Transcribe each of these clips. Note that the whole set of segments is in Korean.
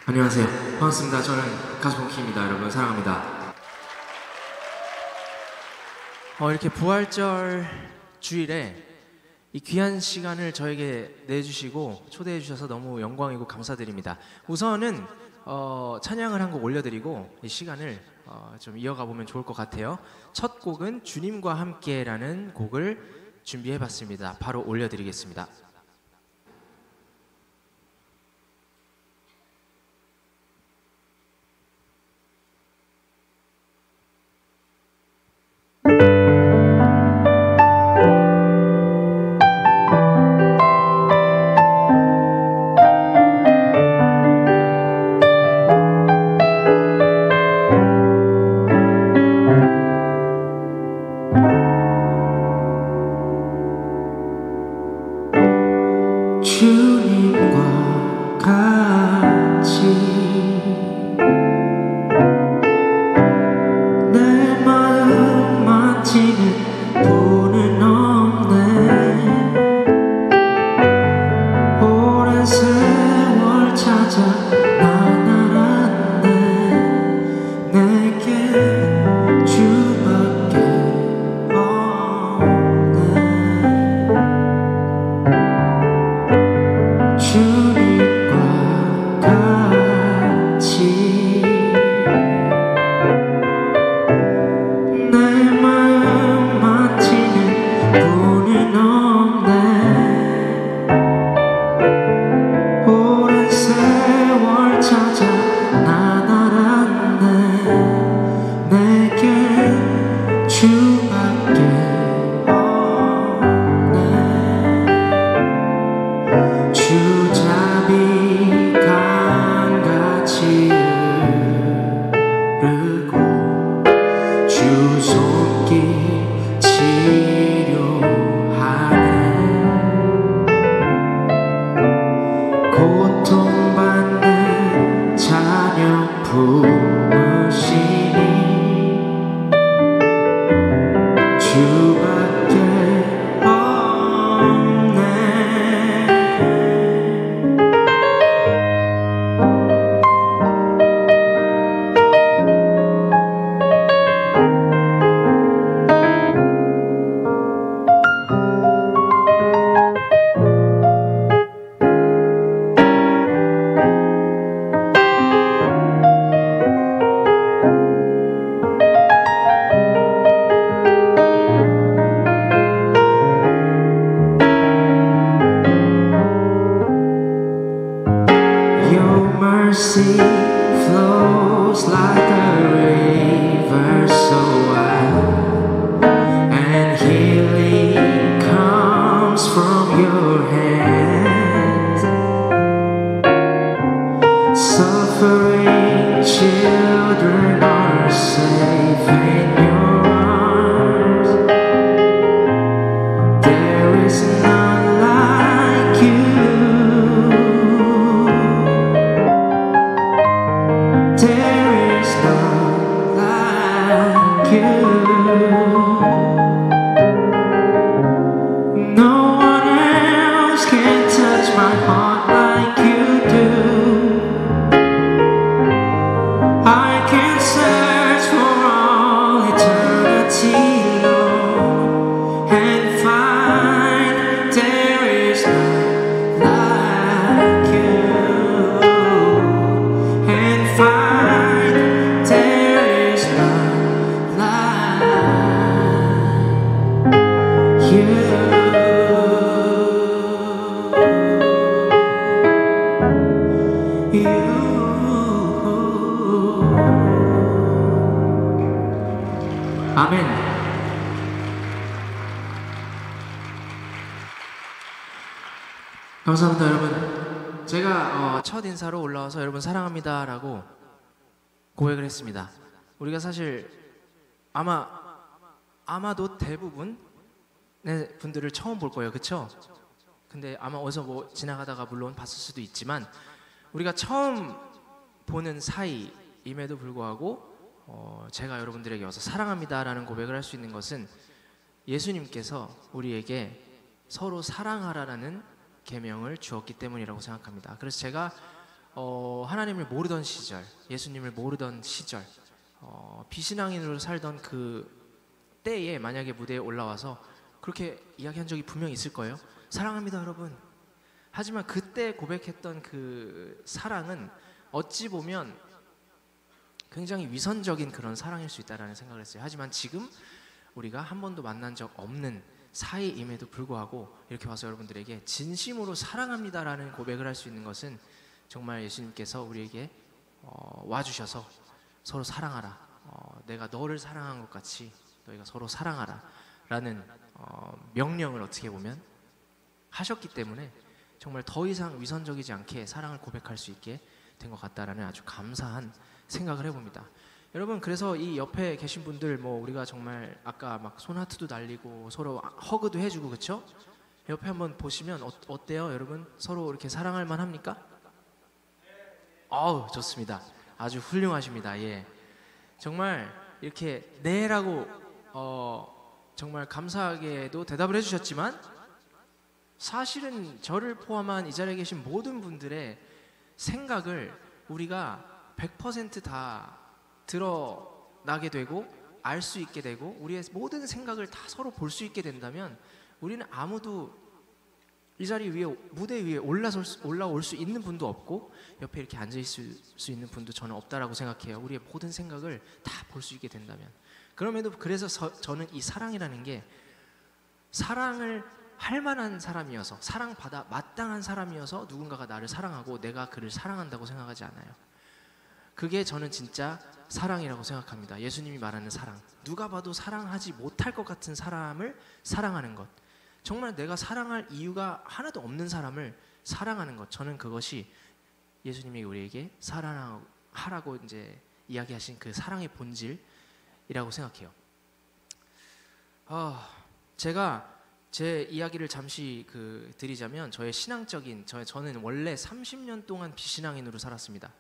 안녕하세요. 반갑습니다. 저는 가수 봉키입니다. 여러분 사랑합니다. 이렇게 부활절 주일에 이 귀한 시간을 저에게 내주시고 초대해 주셔서 너무 영광이고 감사드립니다. 우선은 찬양을 한 곡 올려드리고 이 시간을 좀 이어가 보면 좋을 것 같아요. 첫 곡은 주님과 함께라는 곡을 준비해봤습니다. 바로 올려드리겠습니다. 주님과 같이 내 마음 만지는 분은 없네. 오랜 세월 찾아 난 알았네. 내게 주밖에 없네. 주님과 같이 내 마음 만지는 분은 없네. 오랜 세월 찾아 난 알았네. 내게 주밖에 없네. 주잡이 강같이 흐르고 주 손길 치료하네. 고통받는 자녀 품으시니 주밖에 없네. Your mercy flows like a river so wide, and healing comes from your hands. Suffering children are safe in your arms. There is none like you. There is none like you. No one else can touch my heart like you do. I can search for all eternity long and find there is none like you. And find there is none like you. 아멘. 감사합니다, 여러분. 제가 첫 인사로 올라와서 여러분 사랑합니다 라고 고백을 했습니다. 우리가 사실 아마도 대부분의 분들을 처음 볼 거예요, 그쵸? 근데 아마 어디서 뭐 지나가다가 물론 봤을 수도 있지만 우리가 처음 보는 사이임에도 불구하고 제가 여러분들에게 와서 사랑합니다라는 고백을 할 수 있는 것은 예수님께서 우리에게 서로 사랑하라라는 계명을 주었기 때문이라고 생각합니다. 그래서 제가 하나님을 모르던 시절, 예수님을 모르던 시절, 비신앙인으로 살던 그 때에 만약에 무대에 올라와서 그렇게 이야기한 적이 분명히 있을 거예요. 사랑합니다 여러분. 하지만 그때 고백했던 그 사랑은 어찌 보면 굉장히 위선적인 그런 사랑일 수 있다는 생각을 했어요. 하지만 지금 우리가 한 번도 만난 적 없는 사이임에도 불구하고 이렇게 와서 여러분들에게 진심으로 사랑합니다라는 고백을 할 수 있는 것은 정말 예수님께서 우리에게 와주셔서 서로 사랑하라, 내가 너를 사랑한 것 같이 너희가 서로 사랑하라 라는 명령을 어떻게 보면 하셨기 때문에 정말 더 이상 위선적이지 않게 사랑을 고백할 수 있게 된 것 같다라는 아주 감사한 생각을 해봅니다. 여러분, 그래서 이 옆에 계신 분들 우리가 정말 아까 막 손하트도 날리고 서로 허그도 해주고 그렇죠? 옆에 한번 보시면 어때요 여러분? 서로 이렇게 사랑할 만합니까? 좋습니다. 아주 훌륭하십니다. 예, 정말 이렇게 네라고 정말 감사하게도 대답을 해주셨지만 사실은 저를 포함한 이 자리에 계신 모든 분들의 생각을 우리가 100%다 드러나게 되고 알 수 있게 되고 우리의 모든 생각을 다 서로 볼 수 있게 된다면 우리는 아무도 이 자리 위에 무대 위에 올라올 수 있는 분도 없고 옆에 이렇게 앉아 있을 수 있는 분도 저는 없다라고 생각해요. 우리의 모든 생각을 다 볼 수 있게 된다면. 그래서 저는 이 사랑이라는 게 사랑을 할 만한 사람이어서 사랑받아 마땅한 사람이어서 누군가가 나를 사랑하고 내가 그를 사랑한다고 생각하지 않아요. 그게 저는 진짜 사랑이라고 생각합니다. 예수님이 말하는 사랑, 누가 봐도 사랑하지 못할 것 같은 사람을 사랑하는 것, 정말 내가 사랑할 이유가 하나도 없는 사람을 사랑하는 것, 저는 그것이 예수님이 우리에게 사랑하라고 이제 이야기하신 그 사랑의 본질이라고 생각해요. 제가 제 이야기를 잠시 드리자면 저의 신앙적인 저는 원래 30년 동안 비신앙인으로 살았습니다.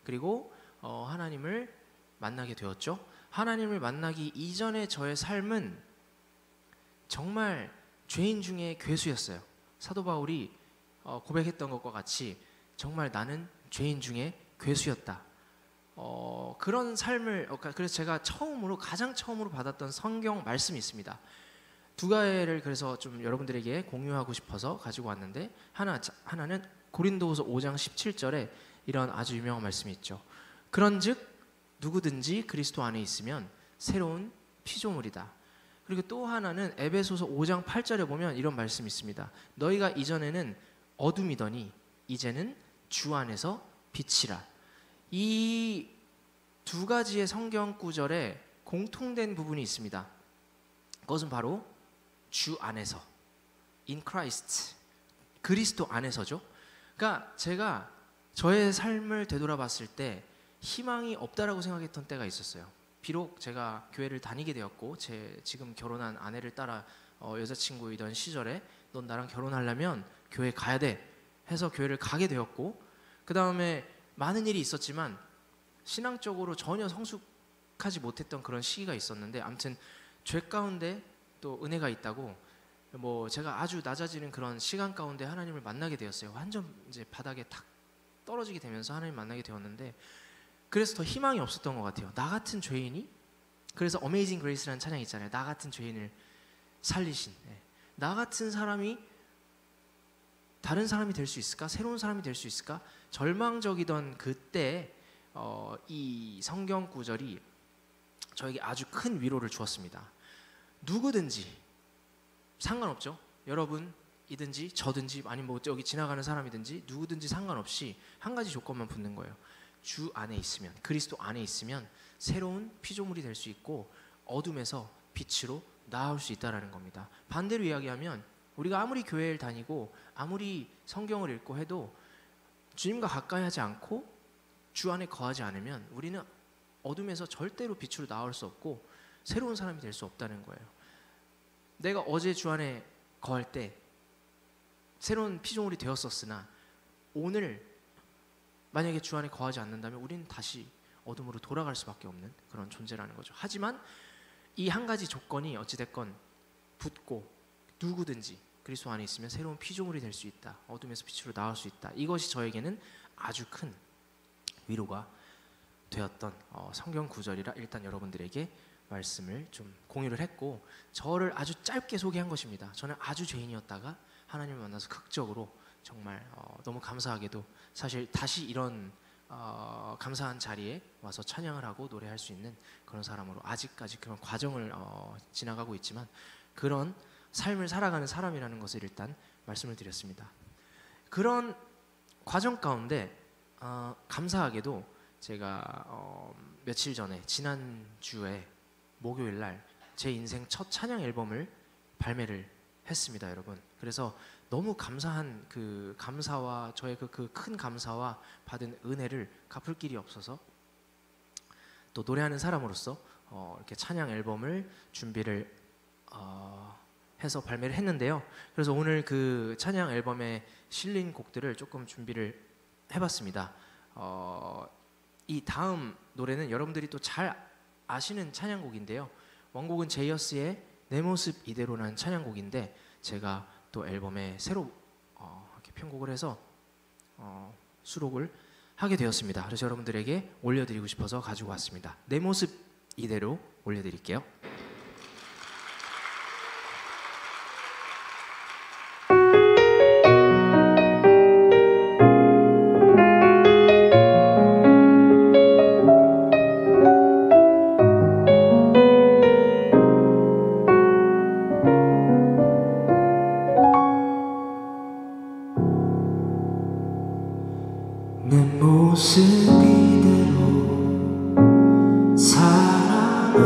그리고 하나님을 만나게 되었죠. 하나님을 만나기 이전에 저의 삶은 정말 죄인 중에 괴수였어요. 사도 바울이 고백했던 것과 같이 정말 나는 죄인 중에 괴수였다. 그런 삶을 그래서 제가 가장 처음으로 받았던 성경 말씀이 있습니다. 두 가지를 그래서 좀 여러분들에게 공유하고 싶어서 가지고 왔는데 하나는 고린도후서 5장 17절에 이런 아주 유명한 말씀이 있죠. 그런즉 누구든지 그리스도 안에 있으면 새로운 피조물이다. 그리고 또 하나는 에베소서 5장 8절에 보면 이런 말씀이 있습니다. 너희가 이전에는 어둠이더니 이제는 주 안에서 빛이라. 이 두 가지의 성경 구절에 공통된 부분이 있습니다. 그것은 바로 주 안에서, in Christ, 그리스도 안에서죠. 그러니까 제가 저의 삶을 되돌아봤을 때 희망이 없다라고 생각했던 때가 있었어요. 비록 제가 교회를 다니게 되었고 제 지금 결혼한 아내를 따라 여자친구이던 시절에 넌 나랑 결혼하려면 교회 가야 돼 해서 교회를 가게 되었고, 그 다음에 많은 일이 있었지만 신앙적으로 전혀 성숙하지 못했던 그런 시기가 있었는데, 아무튼 죄 가운데 또 은혜가 있다고 제가 아주 낮아지는 그런 시간 가운데 하나님을 만나게 되었어요. 완전 이제 바닥에 탁 떨어지게 되면서 하나님 만나게 되었는데, 그래서 더 희망이 없었던 것 같아요. 나 같은 죄인이, 그래서 어메이징 그레이스라는 찬양 있잖아요. 나 같은 죄인을 살리신, 나 같은 사람이 다른 사람이 될 수 있을까? 새로운 사람이 될 수 있을까? 절망적이던 그때 이 성경 구절이 저에게 아주 큰 위로를 주었습니다. 누구든지 상관없죠. 여러분이든지 저든지 아니면 여기 지나가는 사람이든지 누구든지 상관없이 한 가지 조건만 붙는 거예요. 주 안에 있으면, 그리스도 안에 있으면 새로운 피조물이 될 수 있고 어둠에서 빛으로 나아올 수 있다는 겁니다. 반대로 이야기하면 우리가 아무리 교회를 다니고 아무리 성경을 읽고 해도 주님과 가까이 하지 않고 주 안에 거하지 않으면 우리는 어둠에서 절대로 빛으로 나올 수 없고 새로운 사람이 될 수 없다는 거예요. 내가 어제 주 안에 거할 때 새로운 피조물이 되었었으나 오늘 만약에 주 안에 거하지 않는다면 우리는 다시 어둠으로 돌아갈 수밖에 없는 그런 존재라는 거죠. 하지만 이 한 가지 조건이 어찌됐건 붙고 누구든지 그리스도 안에 있으면 새로운 피조물이 될 수 있다. 어둠에서 빛으로 나올 수 있다. 이것이 저에게는 아주 큰 위로가 되었던 성경 구절이라 일단 여러분들에게 말씀을 좀 공유를 했고, 저를 아주 짧게 소개한 것입니다. 저는 아주 죄인이었다가 하나님을 만나서 극적으로 정말 너무 감사하게도 사실 다시 이런 감사한 자리에 와서 찬양을 하고 노래할 수 있는 그런 사람으로 아직까지 그런 과정을 지나가고 있지만, 그런 삶을 살아가는 사람이라는 것을 일단 말씀을 드렸습니다. 그런 과정 가운데 감사하게도 제가 며칠 전에 지난주에 목요일 날 제 인생 첫 찬양 앨범을 발매를 했습니다, 여러분. 그래서 너무 감사한 그 감사와 저의 그 큰 감사와 받은 은혜를 갚을 길이 없어서 또 노래하는 사람으로서 이렇게 찬양 앨범을 준비를 해서 발매를 했는데요. 그래서 오늘 그 찬양 앨범에 실린 곡들을 조금 준비를 해봤습니다. 이 다음 노래는 여러분들이 또 잘 아시는 찬양곡인데요. 원곡은 제이어스의 내 모습 이대로라는 찬양곡인데, 제가 또 앨범에 새로 이렇게 편곡을 해서 수록을 하게 되었습니다. 그래서 여러분들에게 올려드리고 싶어서 가지고 왔습니다. 내 모습 이대로 올려드릴게요. 내 모습 이대로 살아나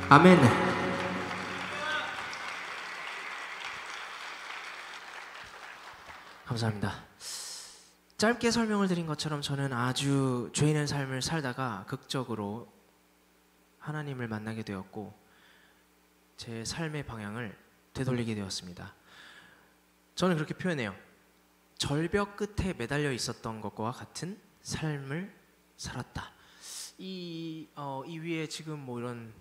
아멘. 감사합니다. 짧게 설명을 드린 것처럼 저는 아주 죄인의 삶을 살다가 극적으로 하나님을 만나게 되었고 제 삶의 방향을 되돌리게 되었습니다. 저는 그렇게 표현해요. 절벽 끝에 매달려 있었던 것과 같은 삶을 살았다. 이 위에 지금 뭐 이런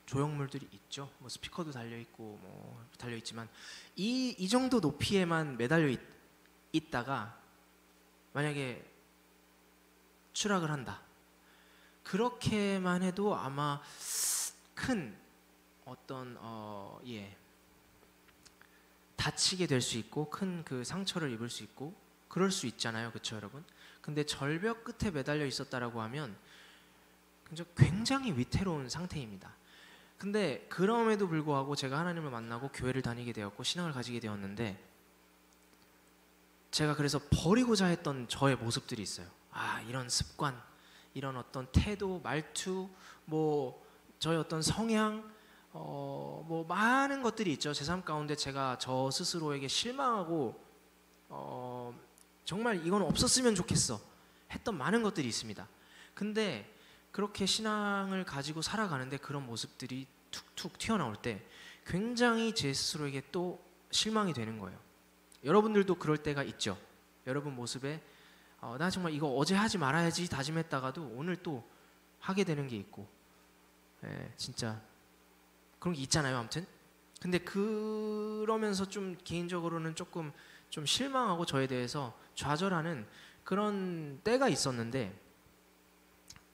조형물들이 있죠. 뭐 스피커도 달려 있고 뭐 달려 있지만 이 정도 높이에만 매달려 있다가 만약에 추락을 한다. 그렇게만 해도 아마 큰 어떤 다치게 될 수 있고 큰 그 상처를 입을 수 있고 그럴 수 있잖아요, 그렇죠, 여러분? 근데 절벽 끝에 매달려 있었다라고 하면 굉장히 위태로운 상태입니다. 근데 그럼에도 불구하고 제가 하나님을 만나고 교회를 다니게 되었고 신앙을 가지게 되었는데 제가 그래서 버리고자 했던 저의 모습들이 있어요. 이런 습관, 이런 어떤 태도, 말투, 뭐 저의 어떤 성향, 뭐 많은 것들이 있죠. 제 삶 가운데 제가 저 스스로에게 실망하고 정말 이건 없었으면 좋겠어 했던 많은 것들이 있습니다. 근데 그렇게 신앙을 가지고 살아가는데 그런 모습들이 툭툭 튀어나올 때 굉장히 제 스스로에게 또 실망이 되는 거예요. 여러분들도 그럴 때가 있죠. 여러분 모습에 나 정말 이거 어제 하지 말아야지 다짐했다가도 오늘 또 하게 되는 게 있고 진짜 그런 게 있잖아요. 아무튼 근데 그러면서 좀 개인적으로는 조금 좀 실망하고 저에 대해서 좌절하는 그런 때가 있었는데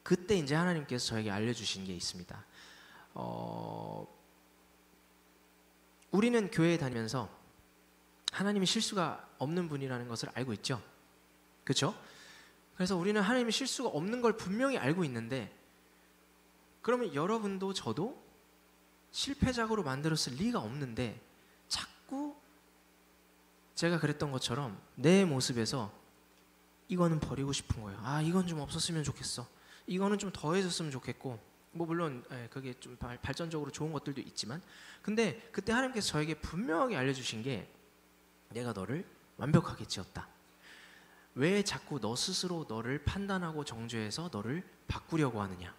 그때 이제 하나님께서 저에게 알려주신 게 있습니다. 우리는 교회에 다니면서 하나님이 실수가 없는 분이라는 것을 알고 있죠. 그렇죠? 그래서 우리는 하나님이 실수가 없는 걸 분명히 알고 있는데 그러면 여러분도 저도 실패작으로 만들었을 리가 없는데 자꾸 제가 그랬던 것처럼 내 모습에서 이거는 버리고 싶은 거예요. 이건 좀 없었으면 좋겠어. 이거는 좀 더해졌으면 좋겠고 뭐 물론 그게 좀 발전적으로 좋은 것들도 있지만 근데 그때 하나님께서 저에게 분명하게 알려주신 게 내가 너를 완벽하게 지었다. 왜 자꾸 너 스스로 너를 판단하고 정죄해서 너를 바꾸려고 하느냐.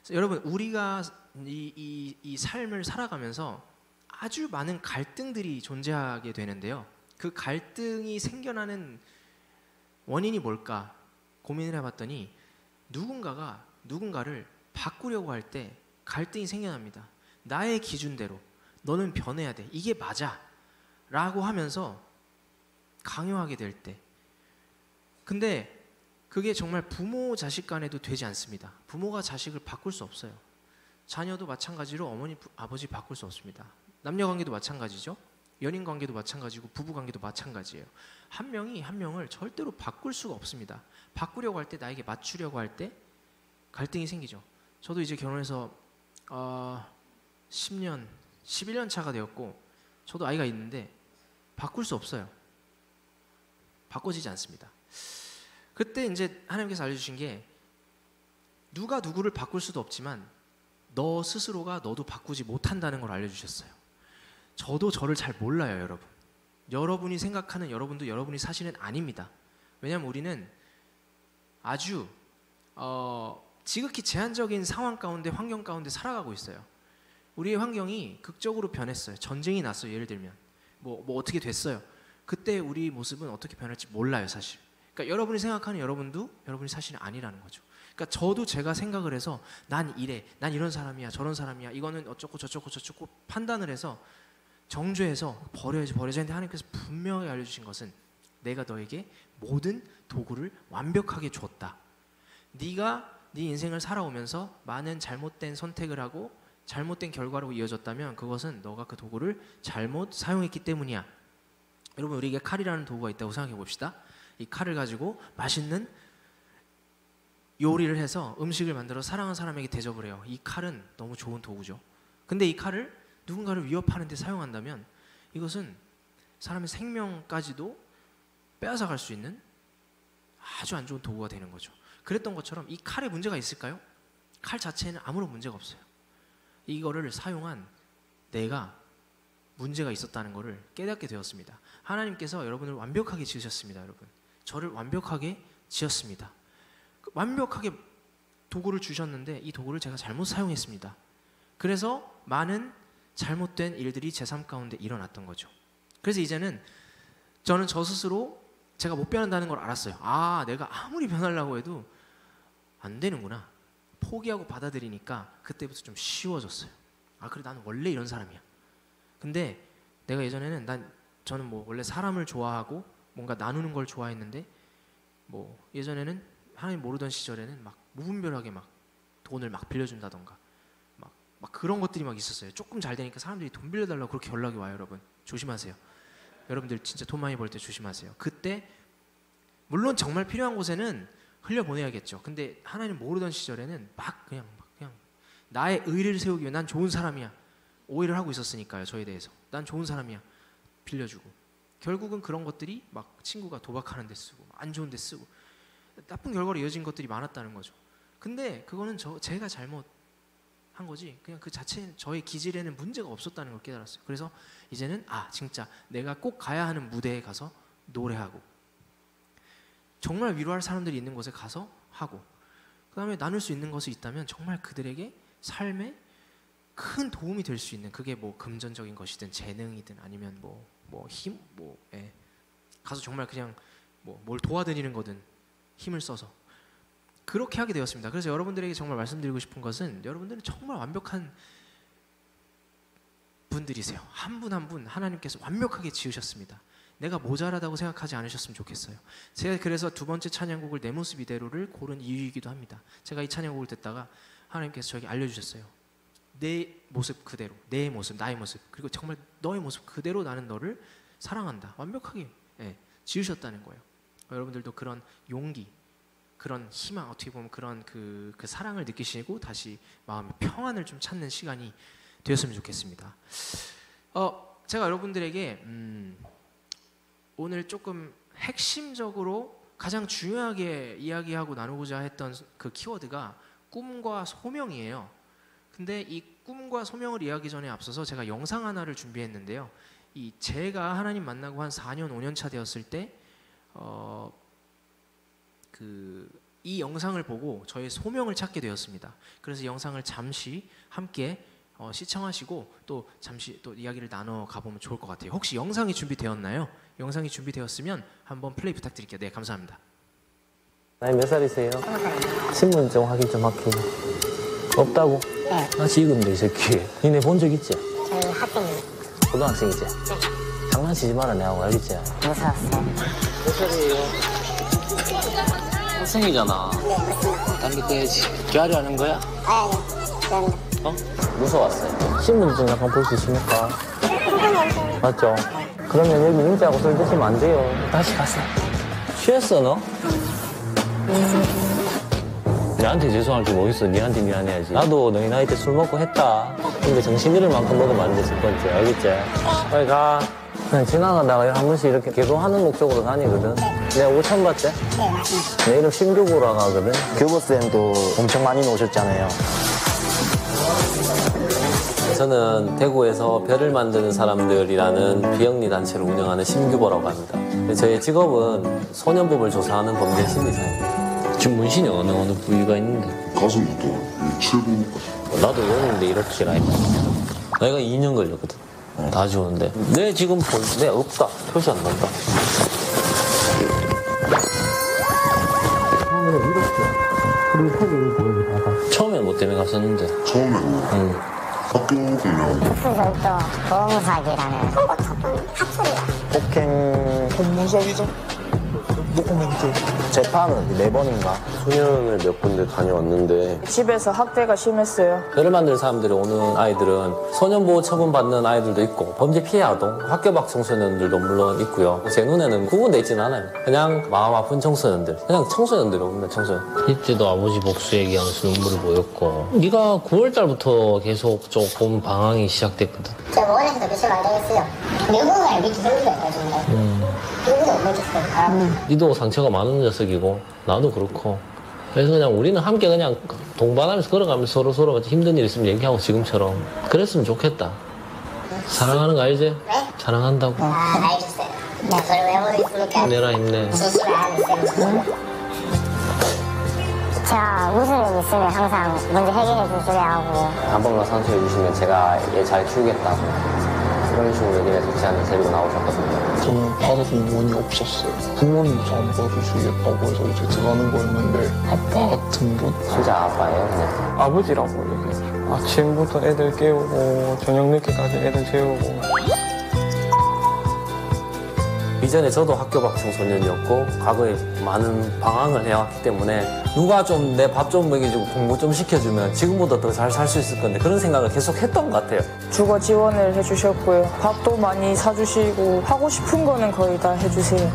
여러분 우리가 이 삶을 살아가면서 아주 많은 갈등들이 존재하게 되는데요. 그 갈등이 생겨나는 원인이 뭘까 고민을 해봤더니 누군가가 누군가를 바꾸려고 할 때 갈등이 생겨납니다. 나의 기준대로 너는 변해야 돼. 이게 맞아. 라고 하면서 강요하게 될 때. 근데 그게 정말 부모 자식 간에도 되지 않습니다. 부모가 자식을 바꿀 수 없어요. 자녀도 마찬가지로 어머니 아버지 바꿀 수 없습니다. 남녀 관계도 마찬가지죠. 연인 관계도 마찬가지고 부부 관계도 마찬가지예요. 한 명이 한 명을 절대로 바꿀 수가 없습니다. 바꾸려고 할 때 나에게 맞추려고 할 때 갈등이 생기죠. 저도 이제 결혼해서 10년, 11년 차가 되었고 저도 아이가 있는데 바꿀 수 없어요. 바꿔지지 않습니다. 그때 이제 하나님께서 알려주신 게 누가 누구를 바꿀 수도 없지만 너 스스로가 너도 바꾸지 못한다는 걸 알려주셨어요. 저도 저를 잘 몰라요, 여러분. 여러분이 생각하는 여러분도 여러분이 사실은 아닙니다. 왜냐하면 우리는 아주 지극히 제한적인 상황 가운데 환경 가운데 살아가고 있어요. 우리의 환경이 극적으로 변했어요. 전쟁이 났어요. 예를 들면 뭐 어떻게 됐어요. 그때 우리 모습은 어떻게 변할지 몰라요, 사실. 그러니까 여러분이 생각하는 여러분도 여러분이 사실은 아니라는 거죠. 그러니까 저도 제가 생각을 해서 난 이래, 난 이런 사람이야, 저런 사람이야, 이거는 어쩌고 저쩌고 판단을 해서 정죄해서 버려야지 했는데 하나님께서 분명히 알려주신 것은 내가 너에게 모든 도구를 완벽하게 줬다. 네가 네 인생을 살아오면서 많은 잘못된 선택을 하고 잘못된 결과로 이어졌다면 그것은 너가 그 도구를 잘못 사용했기 때문이야. 여러분 우리에게 칼이라는 도구가 있다고 생각해 봅시다. 이 칼을 가지고 맛있는 요리를 해서 음식을 만들어 사랑하는 사람에게 대접을 해요. 이 칼은 너무 좋은 도구죠. 근데 이 칼을 누군가를 위협하는 데 사용한다면 이것은 사람의 생명까지도 빼앗아갈 수 있는 아주 안 좋은 도구가 되는 거죠. 그랬던 것처럼 이 칼에 문제가 있을까요? 칼 자체에는 아무런 문제가 없어요. 이거를 사용한 내가 문제가 있었다는 것을 깨닫게 되었습니다. 하나님께서 여러분을 완벽하게 지으셨습니다. 여러분, 저를 완벽하게 지었습니다. 완벽하게 도구를 주셨는데 이 도구를 제가 잘못 사용했습니다. 그래서 많은 잘못된 일들이 제 삶 가운데 일어났던 거죠. 그래서 이제는 저는 저 스스로 제가 못 변한다는 걸 알았어요. 아, 내가 아무리 변하려고 해도 안 되는구나. 포기하고 받아들이니까 그때부터 좀 쉬워졌어요. 아, 그래, 나는 원래 이런 사람이야. 근데 내가 예전에는 저는 뭐 원래 사람을 좋아하고 뭔가 나누는 걸 좋아했는데, 뭐 예전에는 하나님 모르던 시절에는 막 무분별하게 막 돈을 막 빌려준다던가 막 그런 것들이 막 있었어요. 조금 잘 되니까 사람들이 돈 빌려달라고 그렇게 연락이 와요. 여러분 조심하세요. 여러분들 진짜 돈 많이 벌 때 조심하세요. 그때 물론 정말 필요한 곳에는 흘려보내야겠죠. 근데 하나님 모르던 시절에는 그냥 나의 의리를 세우기 위해 난 좋은 사람이야, 오해를 하고 있었으니까요. 저에 대해서 난 좋은 사람이야 빌려주고, 결국은 그런 것들이 막 친구가 도박하는 데 쓰고 안 좋은 데 쓰고 나쁜 결과로 이어진 것들이 많았다는 거죠. 근데 그거는 제가 잘못한 거지, 그냥 그 자체 저의 기질에는 문제가 없었다는 걸 깨달았어요. 그래서 이제는 진짜 내가 꼭 가야 하는 무대에 가서 노래하고, 정말 위로할 사람들이 있는 곳에 가서 하고, 그 다음에 나눌 수 있는 것이 있다면 정말 그들에게 삶에 큰 도움이 될 수 있는, 그게 뭐 금전적인 것이든 재능이든 아니면 힘, 가서 정말 그냥 뭘 도와드리는 거든 힘을 써서 그렇게 하게 되었습니다. 그래서 여러분들에게 정말 말씀드리고 싶은 것은, 여러분들은 정말 완벽한 분들이세요. 한 분 한 분 하나님께서 완벽하게 지으셨습니다. 내가 모자라다고 생각하지 않으셨으면 좋겠어요. 제가 그래서 두 번째 찬양곡을 내 모습 이대로를 고른 이유이기도 합니다. 제가 이 찬양곡을 듣다가 하나님께서 저에게 알려주셨어요. 내 모습 그대로, 내 모습, 나의 모습, 그리고 정말 너의 모습 그대로 나는 너를 사랑한다. 완벽하게 지으셨다는 거예요. 여러분들도 그런 용기, 그런 희망, 어떻게 보면 그런 그 사랑을 느끼시고 다시 마음의 평안을 좀 찾는 시간이 되었으면 좋겠습니다. 제가 여러분들에게 오늘 조금 핵심적으로 가장 중요하게 이야기하고 나누고자 했던 그 키워드가 꿈과 소명이에요. 근데 이 꿈과 소명을 이야기 전에 앞서서 제가 영상 하나를 준비했는데요. 제가 하나님 만나고 한 4년, 5년 차 되었을 때 이 영상을 보고 저의 소명을 찾게 되었습니다. 그래서 영상을 잠시 함께 시청하시고 또 잠시 또 이야기를 나눠 가보면 좋을 것 같아요. 혹시 영상이 준비되었나요? 영상이 준비되었으면 한번 플레이 부탁드릴게요. 네, 감사합니다. 나이 몇 살이세요? 신분증 확인 좀 할게요. 없다고? 네. 나 지금도 이 새끼. 니네 본 적 있지? 저희 학생이요. 고등학생이지? 네. 장난치지 마라 내하고 알겠지? 무서웠어요. 몇 살이에요? 학생이잖아. 네, 맞습니다. 당기 떼야지. 쥐하려 하는 거야? 죄송합니다. 무서웠어요. 신분증 약간 볼 수 있습니까? 맞죠? 그러면 여기 임자하고 술 드시면 안 돼요. 다시 갔어. 취했어 너? 나한테 죄송할 게 뭐 있어. 니한테 미안해야지. 나도 너희 나이 때 술 먹고 했다. 근데 정신 잃을 만큼 먹으면 안 돼, 첫 번째. 알겠지? 빨리 가. 그냥 지나가다가 한 번씩 이렇게 개도하는 목적으로 다니거든. 내가 오찬 봤지? 네, 맞습니다. 내 이름 신규고라고 하거든. 교보쌤도 엄청 많이 오셨잖아요. 저는 대구에서 별을 만드는 사람들이라는 비영리 단체를 운영하는 심규보라고 합니다. 저의 직업은 소년범을 조사하는 범죄 심리사입니다. 지금 문신이 어느 부위가 있는데? 가슴부터 최고까지. 나도 여는데 이렇게 라인. 내가 2년 걸렸거든. 다 지우는데. 내 지금 내 없다. 표시 안 난다. 처음에 뭐 때문에 갔었는데? 처음에는 응. 학교 그냥 특수절도 보험사기라는 합소리가. 폭행 공무적이죠. 노코멘트. 재판은 4번인가? 소년을 몇 군데 다녀왔는데 집에서 학대가 심했어요. 별을 만드는 사람들이 오는 아이들은 소년보호 처분 받는 아이들도 있고 범죄 피해 아동, 학교 밖 청소년들도 물론 있고요. 제 눈에는 구분돼 있지는 않아요. 그냥 마음 아픈 청소년들, 그냥 청소년들이 옵니다. 청소년. 이때도 아버지 복수 얘기하면서 눈물을 보였고, 네가 9월달부터 계속 조금 방황이 시작됐거든. 제가 원에서도 미션 안 되겠어요. 미국을 믿기 힘들어요, 요즘에. 미국도 못 믿겠어요. 니도 상처가 많은 녀석이고 나도 그렇고 그래서 그냥 우리는 함께 그냥 동반하면서 걸어가면서 서로 힘든 일 있으면 얘기하고 지금처럼 그랬으면 좋겠다. 사랑하는 거 알지? 네? 사랑한다고. 알겠어요. 저를 왜 모르겠습니까? 힘내라 힘내. 진심을 알고 제가 무슨 일 있으면 항상 먼저 해결해 주시려 하고 한 번만 상처해 주시면 제가 얘 잘 키우겠다고 그런 식으로 얘기를 해서 제한테 데리고 나오셨거든요. 저는 받아준 돈이 없었어요. 부모님도 안 받아주시겠다고 해서 이제 들어가는 거였는데 아빠 같은 분? 진짜 아빠예요 그냥. 아버지라고 얘기해요. 아침부터 애들 깨우고 저녁 늦게까지 애들 재우고. 이전에 저도 학교 밖 청소년이었고 과거에 많은 방황을 해왔기 때문에 누가 좀 내 밥 좀 먹여주고 공부 좀 시켜주면 지금보다 더 잘 살 수 있을 건데 그런 생각을 계속 했던 것 같아요. 주거 지원을 해주셨고요. 밥도 많이 사주시고 하고 싶은 거는 거의 다 해주세요.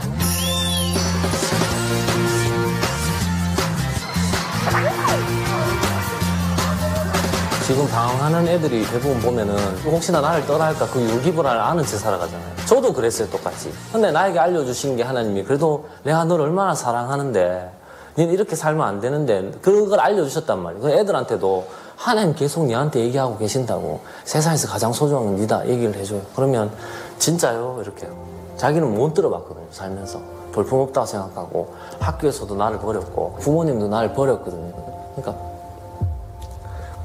지금 방황하는 애들이 대부분 보면은 혹시나 나를 떠나 할까 그 유기불안을 아는 채 살아가잖아요. 저도 그랬어요 똑같이. 근데 나에게 알려주신 게 하나님이 그래도 내가 너를 얼마나 사랑하는데 너는 이렇게 살면 안 되는데 그걸 알려주셨단 말이에요. 그 애들한테도 하나님 계속 너한테 얘기하고 계신다고 세상에서 가장 소중한 건 니다 얘기를 해줘요. 그러면 진짜요? 이렇게 자기는 못 들어봤거든요. 살면서 볼품없다고 생각하고 학교에서도 나를 버렸고 부모님도 나를 버렸거든요. 그러니까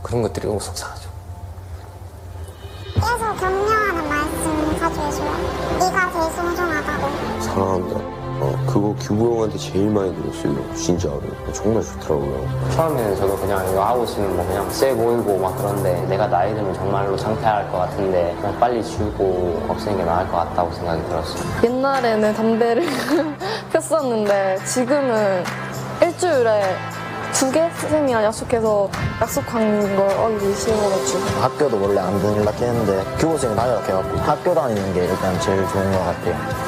그런 것들이 너무 속상하죠. 계속 격려하는 말씀 자주 해줘요. 네가 제일 소중하다고. 사랑한다. 그거 규보 형한테 제일 많이 들었어요. 진짜로. 정말 좋더라고요. 처음에는 저도 그냥 이거 하고 있으면 뭐 그냥 쎄 보이고 막 그런데 내가 나이 들면 정말로 창피할 것 같은데 그냥 빨리 지우고 없애는 게 나을 것 같다고 생각이 들었어요. 옛날에는 담배를 폈었는데 지금은 일주일에 2개 선생님이랑 약속해서 약속한 걸 어기기 싫어가지고. 학교도 원래 안 다닐라 했는데 교복생이 다니라 해갖고 학교 다니는 게 일단 제일 좋은 것 같아요.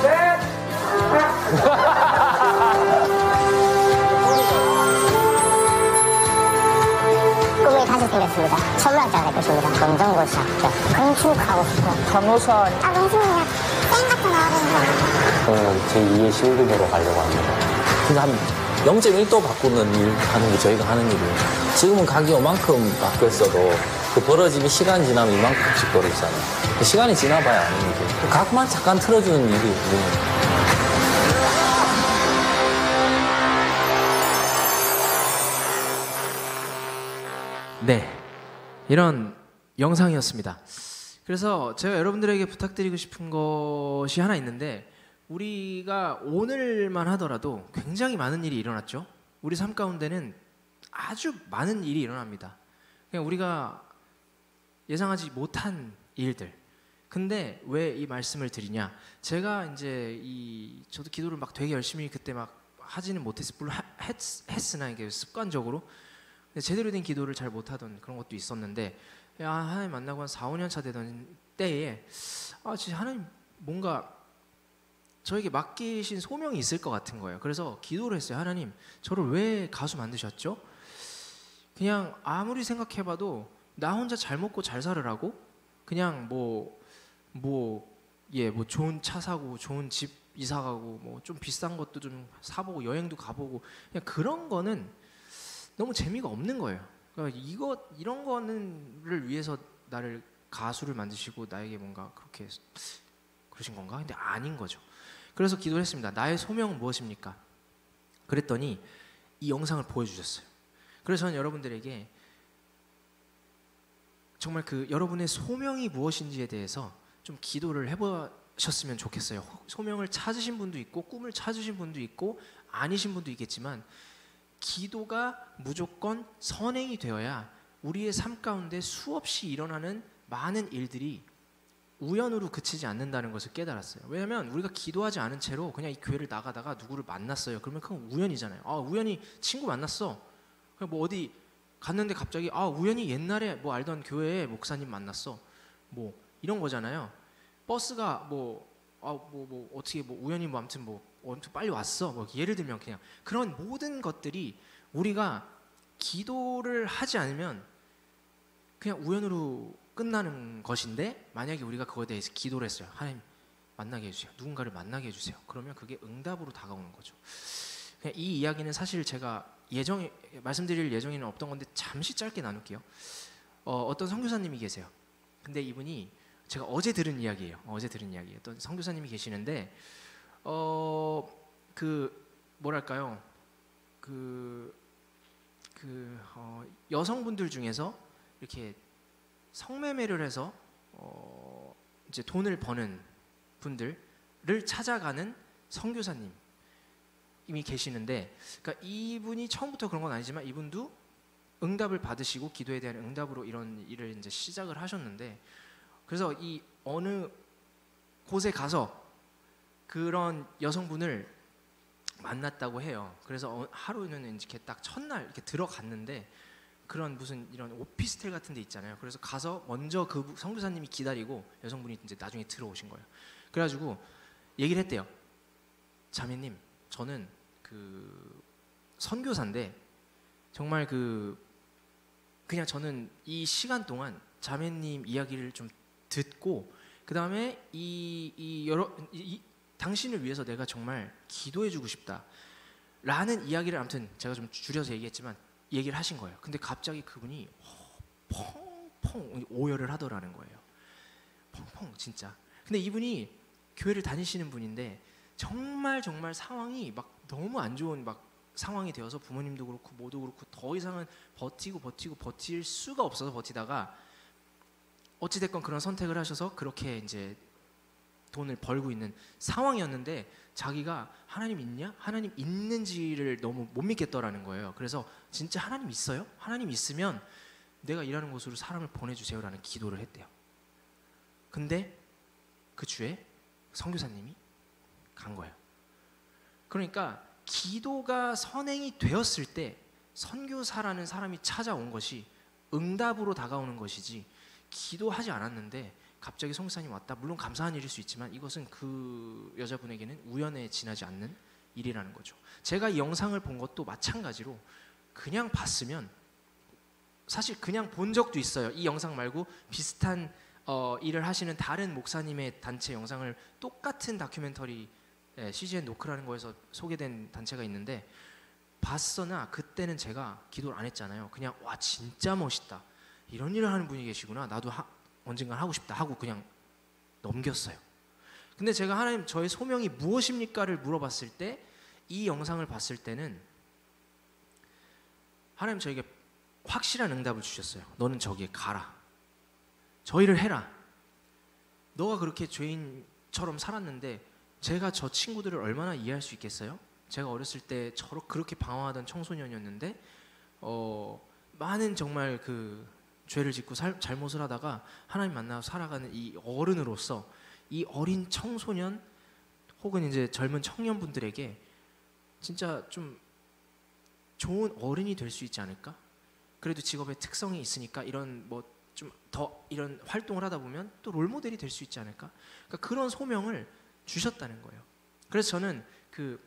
꿈이 다시 생겼습니다. 철학자가 될 것입니다. 검정고시 합격. 건축하고 싶고. 간호사. 농심이나 쌤 같은 어른이요. 저는 제2의 신규대로 가려고 합니다. 근데 한 0.1도 바꾸는 일 하는 게 저희가 하는 일이에요. 지금은 각이 요만큼 바뀌었어도 그 벌어짐이 시간이 지나면 이만큼씩 벌어지잖아요. 그 시간이 지나봐야 아는 일이에요. 그 각만 잠깐 틀어주는 일이 우리는. 네, 이런 영상이었습니다. 그래서 제가 여러분들에게 부탁드리고 싶은 것이 하나 있는데 우리가 오늘만 하더라도 굉장히 많은 일이 일어났죠. 우리 삶 가운데는 아주 많은 일이 일어납니다. 그냥 우리가 예상하지 못한 일들. 근데 왜 이 말씀을 드리냐? 제가 이제 저도 기도를 막 되게 열심히 그때 막 하지는 못했을 물론 했으나 이게 습관적으로 제대로 된 기도를 잘 못하던 그런 것도 있었는데 하나님 만나고 한 4, 5년 차 되던 때에 진짜 하나님 뭔가 저에게 맡기신 소명이 있을 것 같은 거예요. 그래서 기도를 했어요. 하나님 저를 왜 가수 만드셨죠? 그냥 아무리 생각해봐도 나 혼자 잘 먹고 잘 살으라고 그냥 뭐 좋은 차 사고 좋은 집 이사 가고 뭐 좀 비싼 것도 좀 사보고 여행도 가보고 그냥 그런 거는 너무 재미가 없는 거예요. 그러니까 이런 거는를 위해서 나를 가수를 만드시고 나에게 뭔가 그렇게 그러신 건가? 근데 아닌 거죠. 그래서 기도를 했습니다. 나의 소명은 무엇입니까? 그랬더니 이 영상을 보여주셨어요. 그래서 저는 여러분들에게 정말 그 여러분의 소명이 무엇인지에 대해서 좀 기도를 해보셨으면 좋겠어요. 소명을 찾으신 분도 있고 꿈을 찾으신 분도 있고 아니신 분도 있겠지만 기도가 무조건 선행이 되어야 우리의 삶 가운데 수없이 일어나는 많은 일들이 우연으로 그치지 않는다는 것을 깨달았어요. 왜냐하면 우리가 기도하지 않은 채로 그냥 이 교회를 나가다가 누구를 만났어요. 그러면 그건 우연이잖아요. 우연히 친구 만났어. 그냥 뭐 어디 갔는데 갑자기 우연히 옛날에 뭐 알던 교회에 목사님 만났어. 뭐 이런 거잖아요. 버스가 어떻게 우연히 아무튼 빨리 왔어. 예를 들면 그냥 그런 모든 것들이 우리가 기도를 하지 않으면 그냥 우연으로 끝나는 것인데 만약에 우리가 그거에 대해서 기도를 했어요. 하나님 만나게 해주세요. 누군가를 만나게 해주세요. 그러면 그게 응답으로 다가오는 거죠. 그냥 이 이야기는 사실 제가 말씀드릴 예정에는 없던 건데 잠시 짧게 나눌게요. 어떤 선교사님이 계세요. 근데 이분이 제가 어제 들은 이야기예요. 어떤 선교사님이 계시는데 뭐랄까요? 여성분들 중에서 이렇게 성매매를 해서 이제 돈을 버는 분들을 찾아가는 선교사님이 계시는데, 그러니까 이분이 처음부터 그런 건 아니지만 이분도 응답을 받으시고 기도에 대한 응답으로 이런 일을 이제 시작을 하셨는데, 그래서 이 어느 곳에 가서 그런 여성분을 만났다고 해요. 그래서 하루는 이렇게 딱 첫날 이렇게 들어갔는데 그런 무슨 이런 오피스텔 같은 데 있잖아요. 그래서 가서 먼저 그 선교사님이 기다리고 여성분이 이제 나중에 들어오신 거예요. 그래가지고 얘기를 했대요. 자매님, 저는 그 선교사인데 정말 그냥 저는 이 시간 동안 자매님 이야기를 좀 듣고 그 다음에 당신을 위해서 내가 정말 기도해주고 싶다라는 이야기를 아무튼 제가 좀 줄여서 얘기했지만 얘기를 하신 거예요. 근데 갑자기 그분이 펑펑 오열을 하더라는 거예요. 펑펑 진짜. 근데 이분이 교회를 다니시는 분인데 정말 상황이 막 너무 안 좋은 막 상황이 되어서 부모님도 그렇고 모두 그렇고 더 이상은 버틸 수가 없어서 버티다가 어찌됐건 그런 선택을 하셔서 그렇게 이제 돈을 벌고 있는 상황이었는데 자기가 하나님 있냐? 하나님 있는지를 너무 못 믿겠더라는 거예요. 그래서 진짜 하나님 있어요? 하나님 있으면 내가 일하는 곳으로 사람을 보내주세요라는 기도를 했대요. 근데 그 주에 선교사님이 간 거예요. 그러니까 기도가 선행이 되었을 때 선교사라는 사람이 찾아온 것이 응답으로 다가오는 것이지, 기도하지 않았는데 갑자기 선교사님 왔다. 물론 감사한 일일 수 있지만 이것은 그 여자분에게는 우연에 지나지 않는 일이라는 거죠. 제가 이 영상을 본 것도 마찬가지로 그냥 봤으면, 사실 그냥 본 적도 있어요. 이 영상 말고 비슷한 일을 하시는 다른 목사님의 단체 영상을 똑같은 다큐멘터리 CGN 노크라는 거에서 소개된 단체가 있는데 봤으나 그때는 제가 기도를 안 했잖아요. 그냥 와 진짜 멋있다. 이런 일을 하는 분이 계시구나. 나도 언젠간 하고 싶다 하고 그냥 넘겼어요. 근데 제가 하나님 저의 소명이 무엇입니까를 물어봤을 때 이 영상을 봤을 때는 하나님 저에게 확실한 응답을 주셨어요. 너는 저기에 가라. 저 일을 해라. 너가 그렇게 죄인처럼 살았는데 제가 저 친구들을 얼마나 이해할 수 있겠어요? 제가 어렸을 때 그렇게 방황하던 청소년이었는데 많은 정말 그 죄를 짓고 잘못을 하다가 하나님 만나서 살아가는 이 어른으로서 이 어린 청소년 혹은 이제 젊은 청년분들에게 진짜 좀 좋은 어른이 될 수 있지 않을까? 그래도 직업의 특성이 있으니까 이런 뭐 좀 더 이런 활동을 하다 보면 또 롤모델이 될 수 있지 않을까? 그러니까 그런 소명을 주셨다는 거예요. 그래서 저는 그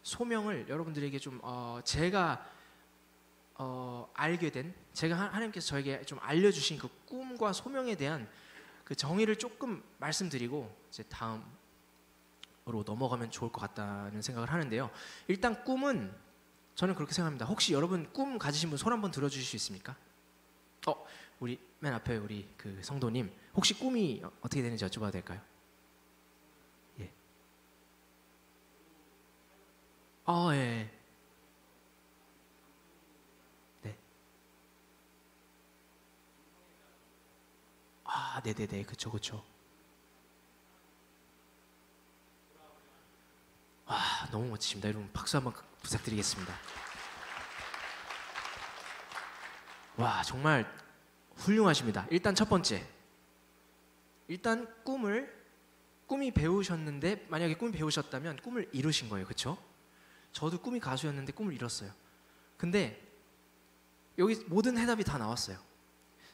소명을 여러분들에게 좀 제가 알게 된, 제가 하나님께서 저에게 좀 알려주신 그 꿈과 소명에 대한 그 정의를 조금 말씀드리고 이제 다음으로 넘어가면 좋을 것 같다는 생각을 하는데요. 일단 꿈은 저는 그렇게 생각합니다. 혹시 여러분 꿈 가지신 분 손 한번 들어주실 수 있습니까? 우리 맨 앞에 우리 그 성도님 혹시 꿈이 어떻게 되는지 여쭤봐도 될까요? 예. 예. 네. 네네네, 그쵸. 와, 너무 멋지십니다. 여러분 박수 한번 부탁드리겠습니다. 와, 정말 훌륭하십니다. 일단 첫 번째, 일단 꿈이 배우셨는데, 만약에 꿈이 배우셨다면 꿈을 이루신 거예요. 그쵸? 저도 꿈이 가수였는데 꿈을 이뤘어요. 근데 여기 모든 해답이 다 나왔어요.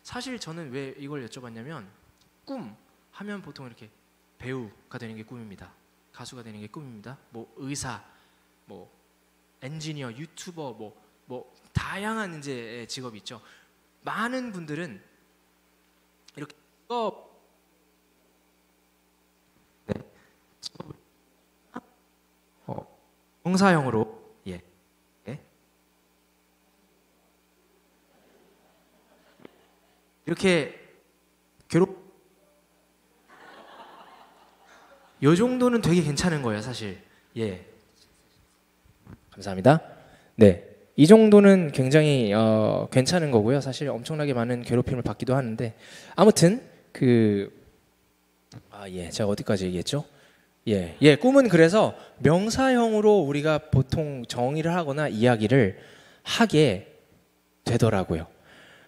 사실 저는 왜 이걸 여쭤봤냐면, 꿈 하면 보통 이렇게 배우가 되는 게 꿈입니다. 가수가 되는 게 꿈입니다. 뭐 의사, 뭐 엔지니어, 유튜버, 뭐 다양한 이제 직업이 있죠. 많은 분들은 이렇게 형사형으로 이렇게 요 정도는 되게 괜찮은 거예요, 사실. 예. 감사합니다. 네. 이 정도는 굉장히 괜찮은 거고요. 사실 엄청나게 많은 괴롭힘을 받기도 하는데 아무튼 제가 어디까지 얘기했죠? 꿈은 그래서 명사형으로 우리가 보통 정의를 하거나 이야기를 하게 되더라고요.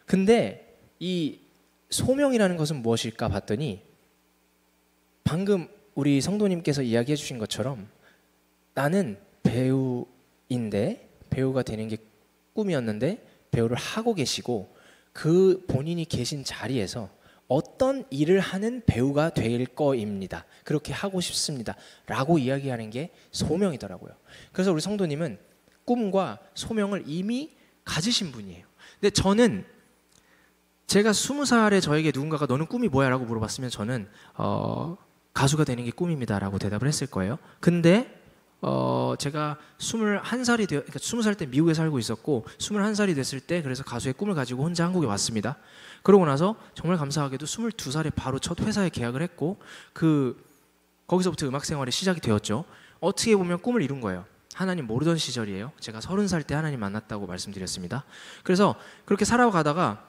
근데 이 소명이라는 것은 무엇일까 봤더니 방금 우리 성도님께서 이야기해 주신 것처럼 나는 배우인데 배우가 되는 게 꿈이었는데 배우를 하고 계시고 그 본인이 계신 자리에서 어떤 일을 하는 배우가 될 거입니다. 그렇게 하고 싶습니다. 라고 이야기하는 게 소명이더라고요. 그래서 우리 성도님은 꿈과 소명을 이미 가지신 분이에요. 근데 저는 제가 20살에 저에게 누군가가 너는 꿈이 뭐야? 라고 물어봤으면 저는 가수가 되는 게 꿈입니다. 라고 대답을 했을 거예요. 근데 제가 21살이 그러니까 20살 때 미국에 살고 있었고 21살이 됐을 때 그래서 가수의 꿈을 가지고 혼자 한국에 왔습니다. 그러고 나서 정말 감사하게도 22살에 바로 첫 회사에 계약을 했고 거기서부터 음악 생활이 시작이 되었죠. 어떻게 보면 꿈을 이룬 거예요. 하나님 모르던 시절이에요. 제가 30살 때 하나님 만났다고 말씀드렸습니다. 그래서 그렇게 살아가다가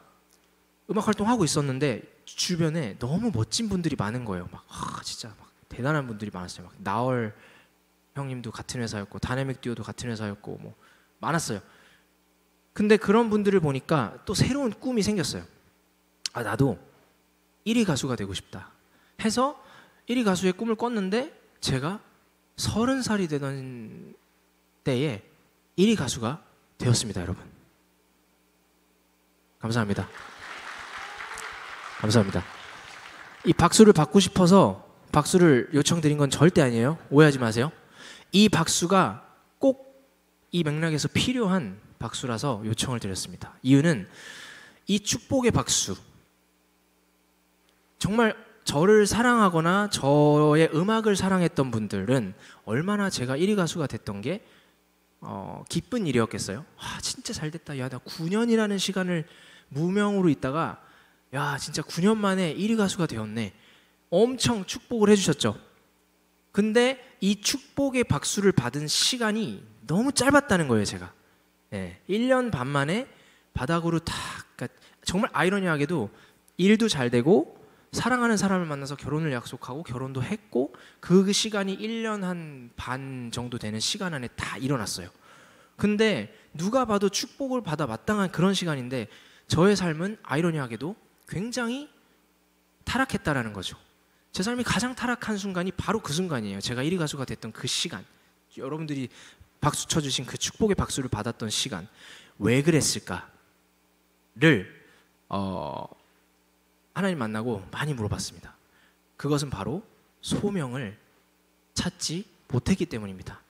음악 활동하고 있었는데 주변에 너무 멋진 분들이 많은 거예요. 진짜 막 대단한 분들이 많았어요. 막 나얼 형님도 같은 회사였고 다이내믹 듀오도 같은 회사였고 뭐 많았어요. 근데 그런 분들을 보니까 또 새로운 꿈이 생겼어요. 나도 1위 가수가 되고 싶다 해서 1위 가수의 꿈을 꿨는데 제가 30살이 되던 때에 1위 가수가 되었습니다. 여러분 감사합니다. 감사합니다. 이 박수를 받고 싶어서 박수를 요청드린 건 절대 아니에요. 오해하지 마세요. 이 박수가 꼭 이 맥락에서 필요한 박수라서 요청을 드렸습니다. 이유는 이 축복의 박수, 정말 저를 사랑하거나 저의 음악을 사랑했던 분들은 얼마나 제가 1위 가수가 됐던 게 기쁜 일이었겠어요. 진짜 잘 됐다. 야, 나 9년이라는 시간을 무명으로 있다가 야, 진짜 9년 만에 1위 가수가 되었네. 엄청 축복을 해주셨죠. 근데 이 축복의 박수를 받은 시간이 너무 짧았다는 거예요, 제가. 1년 반 만에 바닥으로 그러니까 정말 아이러니하게도 일도 잘 되고 사랑하는 사람을 만나서 결혼을 약속하고 결혼도 했고 그 시간이 1년 한 반 정도 되는 시간 안에 다 일어났어요. 근데 누가 봐도 축복을 받아 마땅한 그런 시간인데 저의 삶은 아이러니하게도 굉장히 타락했다라는 거죠. 제 삶이 가장 타락한 순간이 바로 그 순간이에요. 제가 1위 가수가 됐던 그 시간, 여러분들이 박수 쳐주신 그 축복의 박수를 받았던 시간, 왜 그랬을까를 하나님 만나고 많이 물어봤습니다. 그것은 바로 소명을 찾지 못했기 때문입니다.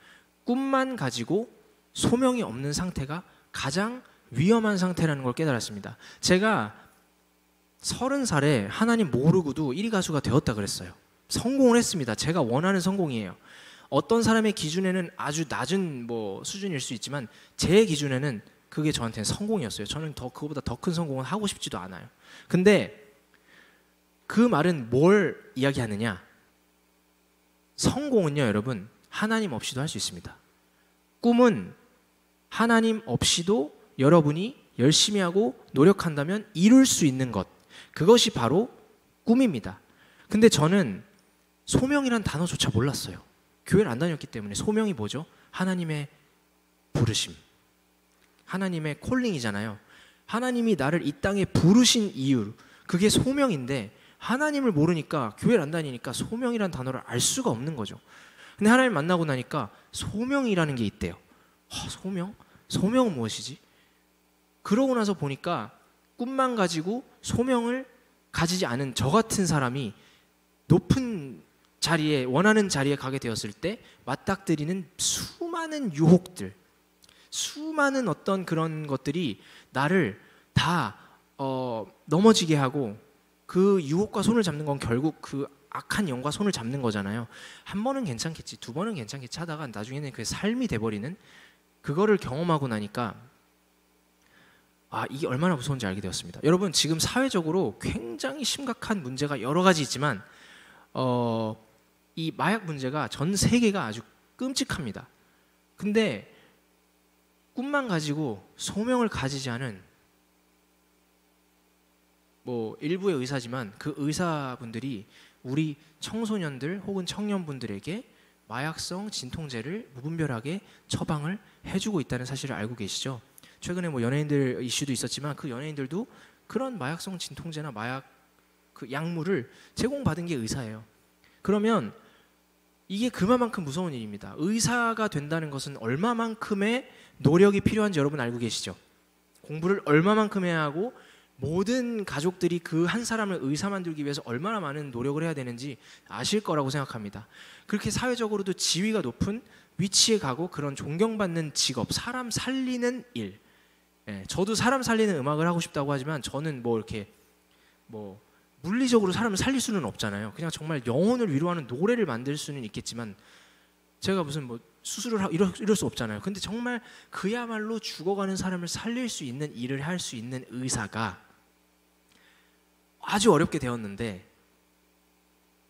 꿈만 가지고 소명이 없는 상태가 가장 위험한 상태라는 걸 깨달았습니다. 제가 30살에 하나님 모르고도 1위 가수가 되었다 그랬어요. 성공을 했습니다. 제가 원하는 성공이에요. 어떤 사람의 기준에는 아주 낮은 수준일 수 있지만 제 기준에는 그게 저한테는 성공이었어요. 저는 그거보다 더 큰 성공은 하고 싶지도 않아요. 근데 그 말은 뭘 이야기하느냐? 성공은요, 여러분, 하나님 없이도 할 수 있습니다. 꿈은 하나님 없이도 여러분이 열심히 하고 노력한다면 이룰 수 있는 것, 그것이 바로 꿈입니다. 근데 저는 소명이란 단어조차 몰랐어요. 교회를 안 다녔기 때문에. 소명이 뭐죠? 하나님의 부르심, 하나님의 콜링이잖아요. 하나님이 나를 이 땅에 부르신 이유, 그게 소명인데 하나님을 모르니까, 교회를 안 다니니까 소명이란 단어를 알 수가 없는 거죠. 근데 하나님 만나고 나니까 소명이라는 게 있대요. 소명? 소명은 무엇이지? 그러고 나서 보니까 꿈만 가지고 소명을 가지지 않은 저 같은 사람이 높은 자리에, 원하는 자리에 가게 되었을 때 맞닥뜨리는 수많은 유혹들, 수많은 어떤 그런 것들이 나를 다 넘어지게 하고, 그 유혹과 손을 잡는 건 결국 그 악한 영과 손을 잡는 거잖아요. 한 번은 괜찮겠지, 두 번은 괜찮겠지 하다가 나중에는 그게 삶이 돼버리는, 그거를 경험하고 나니까 이게 얼마나 무서운지 알게 되었습니다. 여러분, 지금 사회적으로 굉장히 심각한 문제가 여러 가지 있지만 이 마약 문제가 전 세계가 아주 끔찍합니다. 근데 꿈만 가지고 소명을 가지지 않은 뭐 일부의 의사지만 그 의사분들이 우리 청소년들 혹은 청년분들에게 마약성 진통제를 무분별하게 처방을 해주고 있다는 사실을 알고 계시죠? 최근에 뭐 연예인들 이슈도 있었지만 그 연예인들도 그런 마약성 진통제나 마약 그 약물을 제공받은 게 의사예요. 그러면 이게 그만큼 무서운 일입니다. 의사가 된다는 것은 얼마만큼의 노력이 필요한지 여러분 알고 계시죠? 공부를 얼마만큼 해야 하고 모든 가족들이 그 한 사람을 의사 만들기 위해서 얼마나 많은 노력을 해야 되는지 아실 거라고 생각합니다. 그렇게 사회적으로도 지위가 높은 위치에 가고 그런 존경받는 직업, 사람 살리는 일. 저도 사람 살리는 음악을 하고 싶다고 하지만 저는 뭐 이렇게 뭐 물리적으로 사람을 살릴 수는 없잖아요. 그냥 정말 영혼을 위로하는 노래를 만들 수는 있겠지만 제가 무슨 뭐 수술을 하고 이럴 수 없잖아요. 근데 정말 그야말로 죽어가는 사람을 살릴 수 있는 일을 할 수 있는 의사가 아주 어렵게 되었는데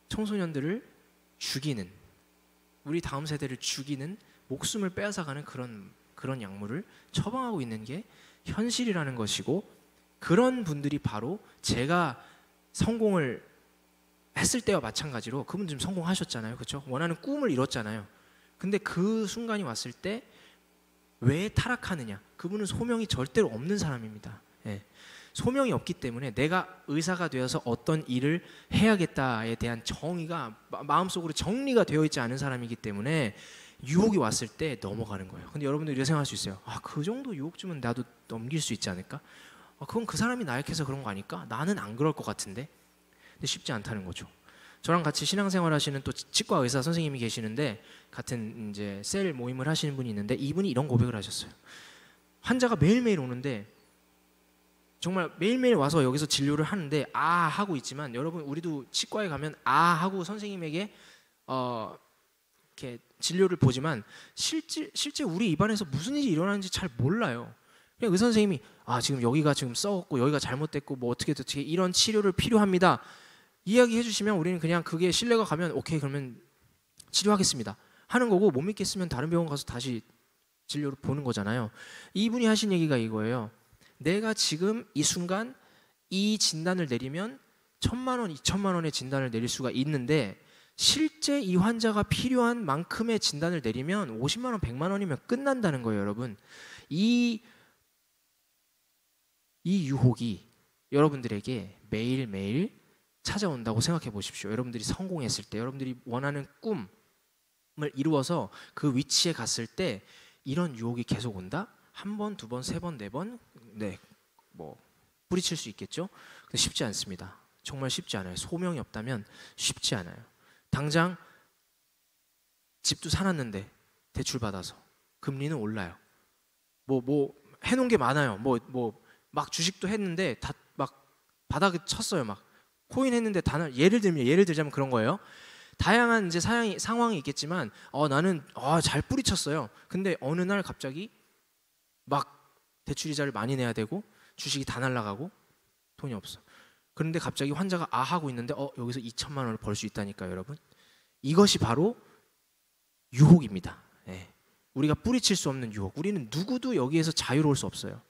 청소년들을 죽이는, 우리 다음 세대를 죽이는, 목숨을 빼앗아가는 그런 약물을 처방하고 있는 게 현실이라는 것이고, 그런 분들이 바로 제가 성공을 했을 때와 마찬가지로 그분 좀 성공하셨잖아요. 그렇죠? 원하는 꿈을 이뤘잖아요. 근데 그 순간이 왔을 때 왜 타락하느냐? 그분은 소명이 절대로 없는 사람입니다. 소명이 없기 때문에 내가 의사가 되어서 어떤 일을 해야겠다에 대한 정의가 마음속으로 정리가 되어 있지 않은 사람이기 때문에 유혹이 왔을 때 넘어가는 거예요. 근데 여러분들 이렇게 생각할 수 있어요. 그 정도 유혹 주면 나도 넘길 수 있지 않을까? 그건 그 사람이 나약해서 그런 거 아닐까? 나는 안 그럴 것 같은데. 근데 쉽지 않다는 거죠. 저랑 같이 신앙생활 하시는 또 치과 의사 선생님이 계시는데 같은 이제 셀 모임을 하시는 분이 있는데 이분이 이런 고백을 하셨어요. 환자가 매일매일 오는데 정말 매일매일 와서 여기서 진료를 하는데 하고 있지만, 여러분 우리도 치과에 가면 하고 선생님에게 이렇게 진료를 보지만 실제 우리 입안에서 무슨 일이 일어나는지 잘 몰라요. 그냥 의사 선생님이 지금 여기가 지금 썩었고 여기가 잘못됐고 뭐 어떻게 이런 치료를 필요합니다 이야기해 주시면 우리는 그냥 그게 신뢰가 가면 오케이 그러면 치료하겠습니다 하는 거고, 못 믿겠으면 다른 병원 가서 다시 진료를 보는 거잖아요. 이분이 하신 얘기가 이거예요. 내가 지금 이 순간 이 진단을 내리면 1,000만 원, 2,000만 원의 진단을 내릴 수가 있는데 실제 이 환자가 필요한 만큼의 진단을 내리면 50만 원, 100만 원이면 끝난다는 거예요, 여러분. 이 유혹이 여러분들에게 매일매일 찾아온다고 생각해 보십시오. 여러분들이 성공했을 때, 여러분들이 원하는 꿈을 이루어서 그 위치에 갔을 때 이런 유혹이 계속 온다? 한 번, 두 번, 세 번, 네 번, 뭐 뿌리칠 수 있겠죠? 근데 쉽지 않습니다. 정말 쉽지 않아요. 소명이 없다면 쉽지 않아요. 당장 집도 사놨는데 대출 받아서 금리는 올라요. 뭐 해놓은 게 많아요. 막 주식도 했는데 다 막 바닥에 쳤어요. 막 코인 했는데 예를 들자면 그런 거예요. 다양한 이제 상황이 있겠지만 나는 잘 뿌리쳤어요. 근데 어느 날 갑자기 막 대출 이자를 많이 내야 되고 주식이 다 날아가고 돈이 없어. 그런데 갑자기 환자가 하고 있는데 여기서 2,000만 원을 벌 수 있다니까요, 여러분. 이것이 바로 유혹입니다. 우리가 뿌리칠 수 없는 유혹. 우리는 누구도 여기에서 자유로울 수 없어요.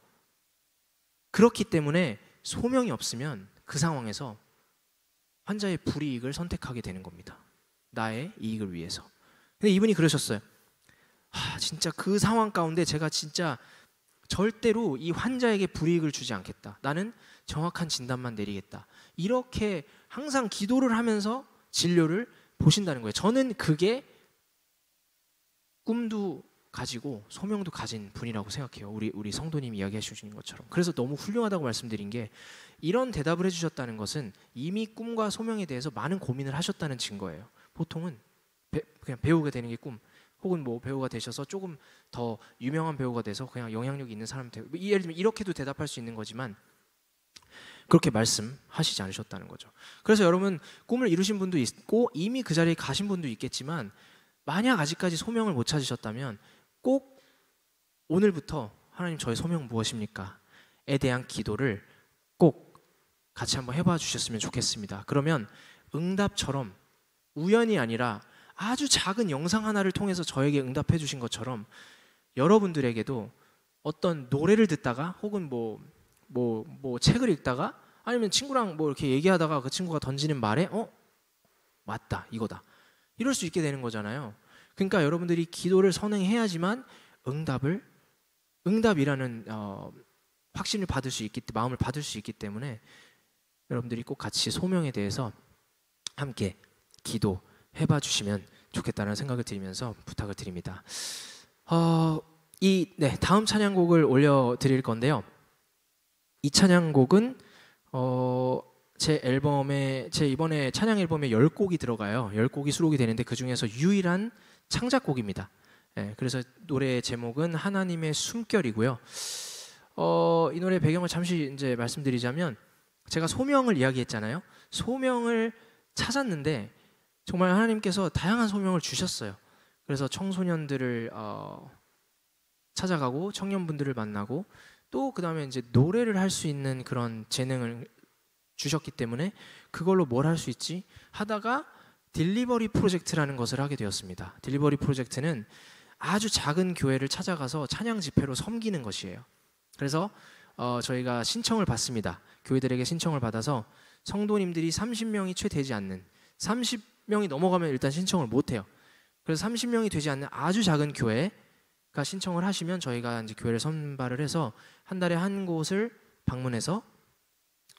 그렇기 때문에 소명이 없으면 그 상황에서 환자의 불이익을 선택하게 되는 겁니다. 나의 이익을 위해서. 근데 이분이 그러셨어요. 진짜 그 상황 가운데 제가 진짜 절대로 이 환자에게 불이익을 주지 않겠다. 나는 정확한 진단만 내리겠다. 이렇게 항상 기도를 하면서 진료를 보신다는 거예요. 저는 그게 꿈도 가지고 소명도 가진 분이라고 생각해요. 우리 성도님이 이야기해 주신 것처럼. 그래서 너무 훌륭하다고 말씀드린 게, 이런 대답을 해주셨다는 것은 이미 꿈과 소명에 대해서 많은 고민을 하셨다는 증거예요. 보통은 그냥 배우가 되는 게 꿈, 혹은 뭐 배우가 되셔서 조금 더 유명한 배우가 돼서 그냥 영향력 있는 사람 되고, 예를 들면 이렇게도 대답할 수 있는 거지만 그렇게 말씀하시지 않으셨다는 거죠. 그래서 여러분, 꿈을 이루신 분도 있고 이미 그 자리에 가신 분도 있겠지만, 만약 아직까지 소명을 못 찾으셨다면 꼭 오늘부터 하나님 저의 소명은 무엇입니까? 대한 기도를 꼭 같이 한번 해봐 주셨으면 좋겠습니다. 그러면 응답처럼 우연이 아니라 아주 작은 영상 하나를 통해서 저에게 응답해 주신 것처럼 여러분들에게도 어떤 노래를 듣다가 혹은 뭐 책을 읽다가 아니면 친구랑 뭐 이렇게 얘기하다가 그 친구가 던지는 말에 맞다, 이거다, 이럴 수 있게 되는 거잖아요. 그러니까 여러분들이 기도를 선행해야지만 응답이라는 확신을 받을 수 있기, 마음을 받을 수 있기 때문에 여러분들이 꼭 같이 소명에 대해서 함께 기도해봐 주시면 좋겠다는 생각을 드리면서 부탁을 드립니다. 다음 찬양곡을 올려드릴 건데요. 이 찬양곡은 제 이번에 찬양 앨범에 10곡이 들어가요. 10곡이 수록이 되는데 그 중에서 유일한 창작곡입니다. 그래서 노래 제목은 하나님의 숨결이고요. 이 노래 배경을 잠시 이제 말씀드리자면, 제가 소명을 이야기했잖아요. 소명을 찾았는데 정말 하나님께서 다양한 소명을 주셨어요. 그래서 청소년들을 찾아가고 청년분들을 만나고 또 그 다음에 이제 노래를 할 수 있는 그런 재능을 주셨기 때문에 그걸로 뭘 할 수 있지 하다가 딜리버리 프로젝트라는 것을 하게 되었습니다. 딜리버리 프로젝트는 아주 작은 교회를 찾아가서 찬양 집회로 섬기는 것이에요. 그래서 저희가 신청을 받습니다. 교회들에게 신청을 받아서 성도님들이 30명이 채 되지 않는, 30명이 넘어가면 일단 신청을 못해요. 그래서 30명이 되지 않는 아주 작은 교회가 신청을 하시면 저희가 이제 교회를 선발을 해서 한 달에 한 곳을 방문해서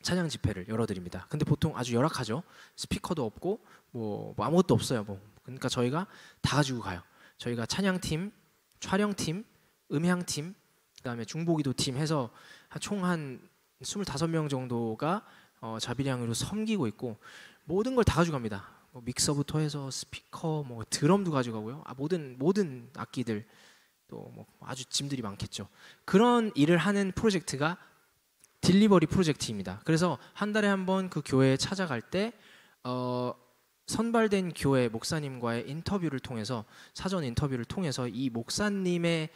찬양 집회를 열어드립니다. 근데 보통 아주 열악하죠. 스피커도 없고 뭐 아무것도 없어요. 그러니까 저희가 다 가지고 가요. 저희가 찬양팀, 촬영팀, 음향팀, 그다음에 중보기도 팀 해서 총 한 25명 정도가 자비량으로 섬기고 있고 모든 걸 다 가져갑니다. 믹서부터 해서 스피커, 드럼도 가져가고요. 모든 악기들, 또 아주 짐들이 많겠죠. 그런 일을 하는 프로젝트가 딜리버리 프로젝트입니다. 그래서 한 달에 한 번 그 교회에 찾아갈 때 선발된 교회 목사님과의 인터뷰를 통해서, 사전 인터뷰를 통해서 이 목사님의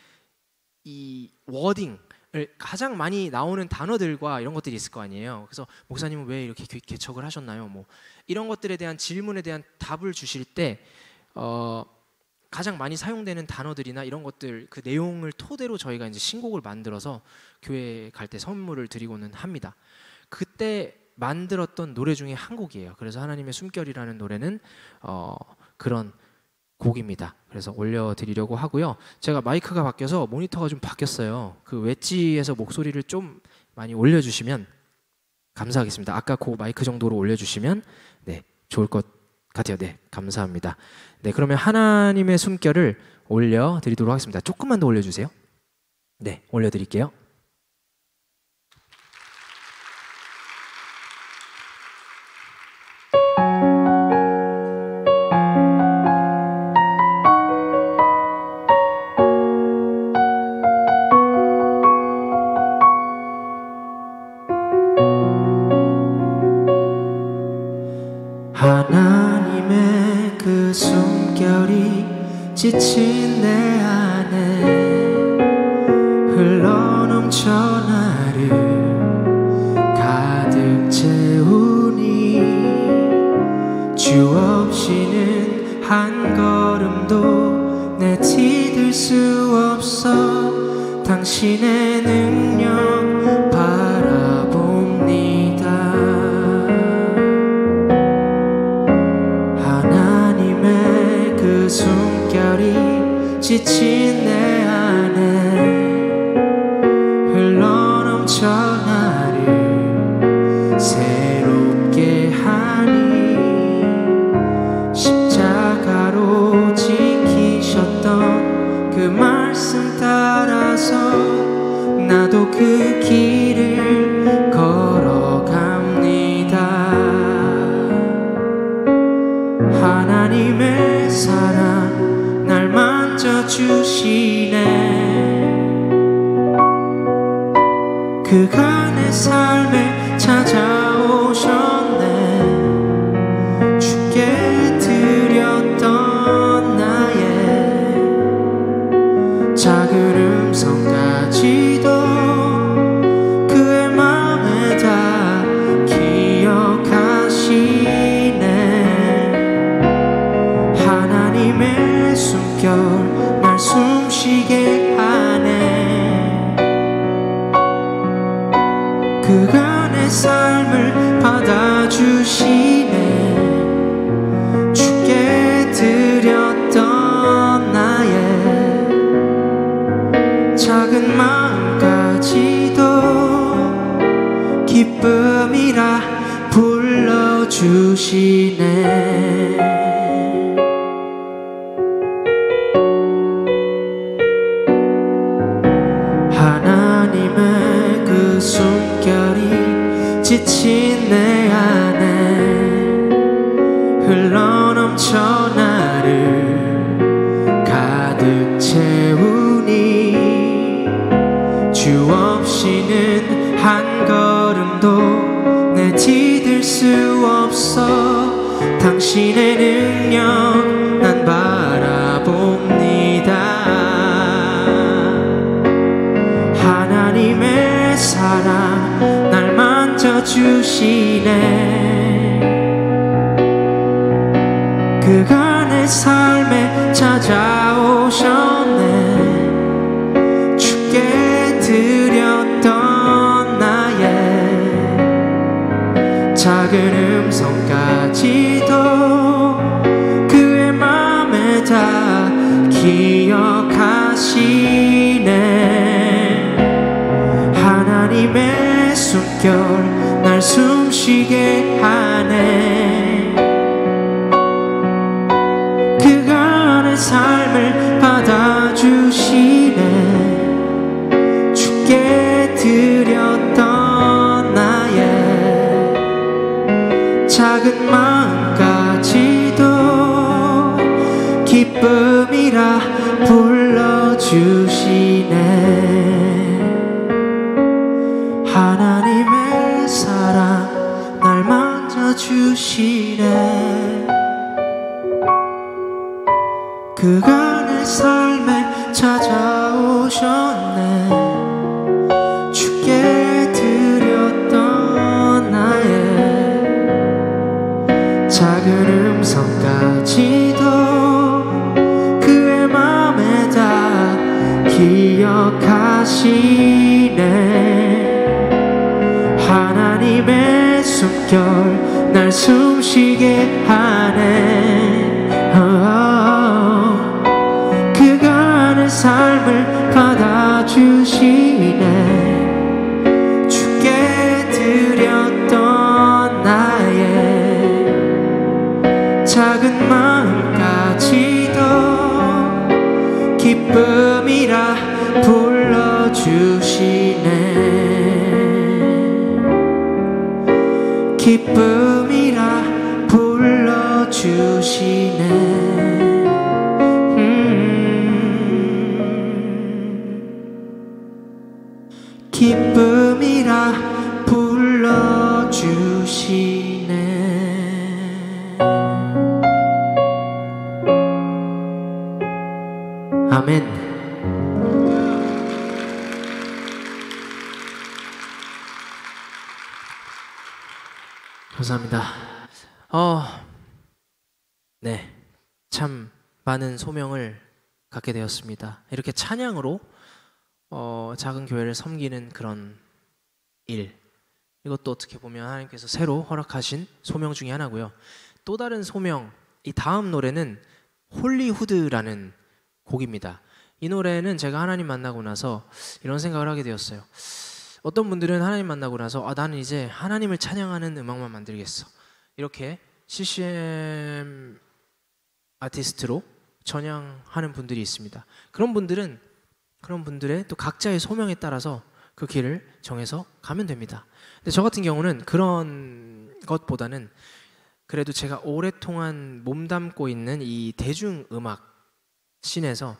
이 워딩을 가장 많이 나오는 단어들과 이런 것들이 있을 거 아니에요. 그래서 목사님은 왜 이렇게 개척을 하셨나요? 이런 것들에 대한 질문에 대한 답을 주실 때 가장 많이 사용되는 단어들이나 이런 것들, 그 내용을 토대로 저희가 이제 신곡을 만들어서 교회에 갈 때 선물을 드리고는 합니다. 그때 만들었던 노래 중에 한 곡이에요. 그래서 하나님의 숨결이라는 노래는 그런 곡입니다. 그래서 올려드리려고 하고요. 제가 마이크가 바뀌어서 모니터가 좀 바뀌었어요. 그 웨지에서 목소리를 좀 많이 올려주시면 감사하겠습니다. 아까 그 마이크 정도로 올려주시면 좋을 것 같아요. 네, 감사합니다. 네, 그러면 하나님의 숨결을 올려드리도록 하겠습니다. 조금만 더 올려주세요. 네, 올려드릴게요. 하나님의 그 숨결이 지친 내 안에 흘러넘쳐 나를 가득 채우니 주 없이는 한 걸음도 내디딜 수 없어 당신의 능력 바라봅니다. 하나님의 그 숨결이 지친 내 안에 흘러넘쳐 나를 새롭게 하니 십자가로 지키셨던 그 말씀 따라서 나도 그 길을 걸어갑니다. 하나님의 사랑 날 만져주시네. 그간의 삶에 찾아오셨네. 주께 드렸던 나의 작은 음성까지도 그 그간의 삶을 받아주시네. 주께 드렸던 나의 작은 마음까지도 기쁨이라 불러주시네. 하나님의 그 숨결이 지친 내 안에 흘러넘쳐 나를 가득 채우니 주 없이는 한 걸음도 내 디딜 수 없어. 당신의 능력 난 바라봅니다. 하나님의 사랑 날 만져주시네. 그간의 삶에 찾아오셨네. 주께 드렸던 나의 작은 음성까지도 그의 맘에 다 기억하시네. 하나님의 숨결 날 숨쉬게 하네. 그간의 삶을 받아주시네. 주께 드렸던 나의 작은 마음까지도 기쁨이라 불러주시네. 하나님의 사랑 날 만져주시네. 그간의 삶에 찾아오셨네. 주께 드렸던 나의 작은 음성까지도 그의 맘에 다 기억하시네. 하나님의 숨결 날 숨쉬게 하네. 그간의 삶을 받아주시네. 주께 드렸던 나의 작은 마음까지도 기쁨이라 불러주시네. 기쁨이라 불러주시네. 기쁨이라 불러주시네. 아멘. 감사합니다. 네, 참 많은 소명을 갖게 되었습니다. 이렇게 찬양으로 작은 교회를 섬기는 그런 일, 이것도 어떻게 보면 하나님께서 새로 허락하신 소명 중에 하나고요. 또 다른 소명, 이 다음 노래는 홀리후드라는 곡입니다. 이 노래는 제가 하나님 만나고 나서 이런 생각을 하게 되었어요. 어떤 분들은 하나님 만나고 나서 나는 이제 하나님을 찬양하는 음악만 만들겠어, 이렇게 CCM 아티스트로 전향하는 분들이 있습니다. 그런 분들의 또 각자의 소명에 따라서 그 길을 정해서 가면 됩니다. 근데 저 같은 경우는 그런 것보다는 그래도 제가 오랫동안 몸담고 있는 이 대중음악 씬에서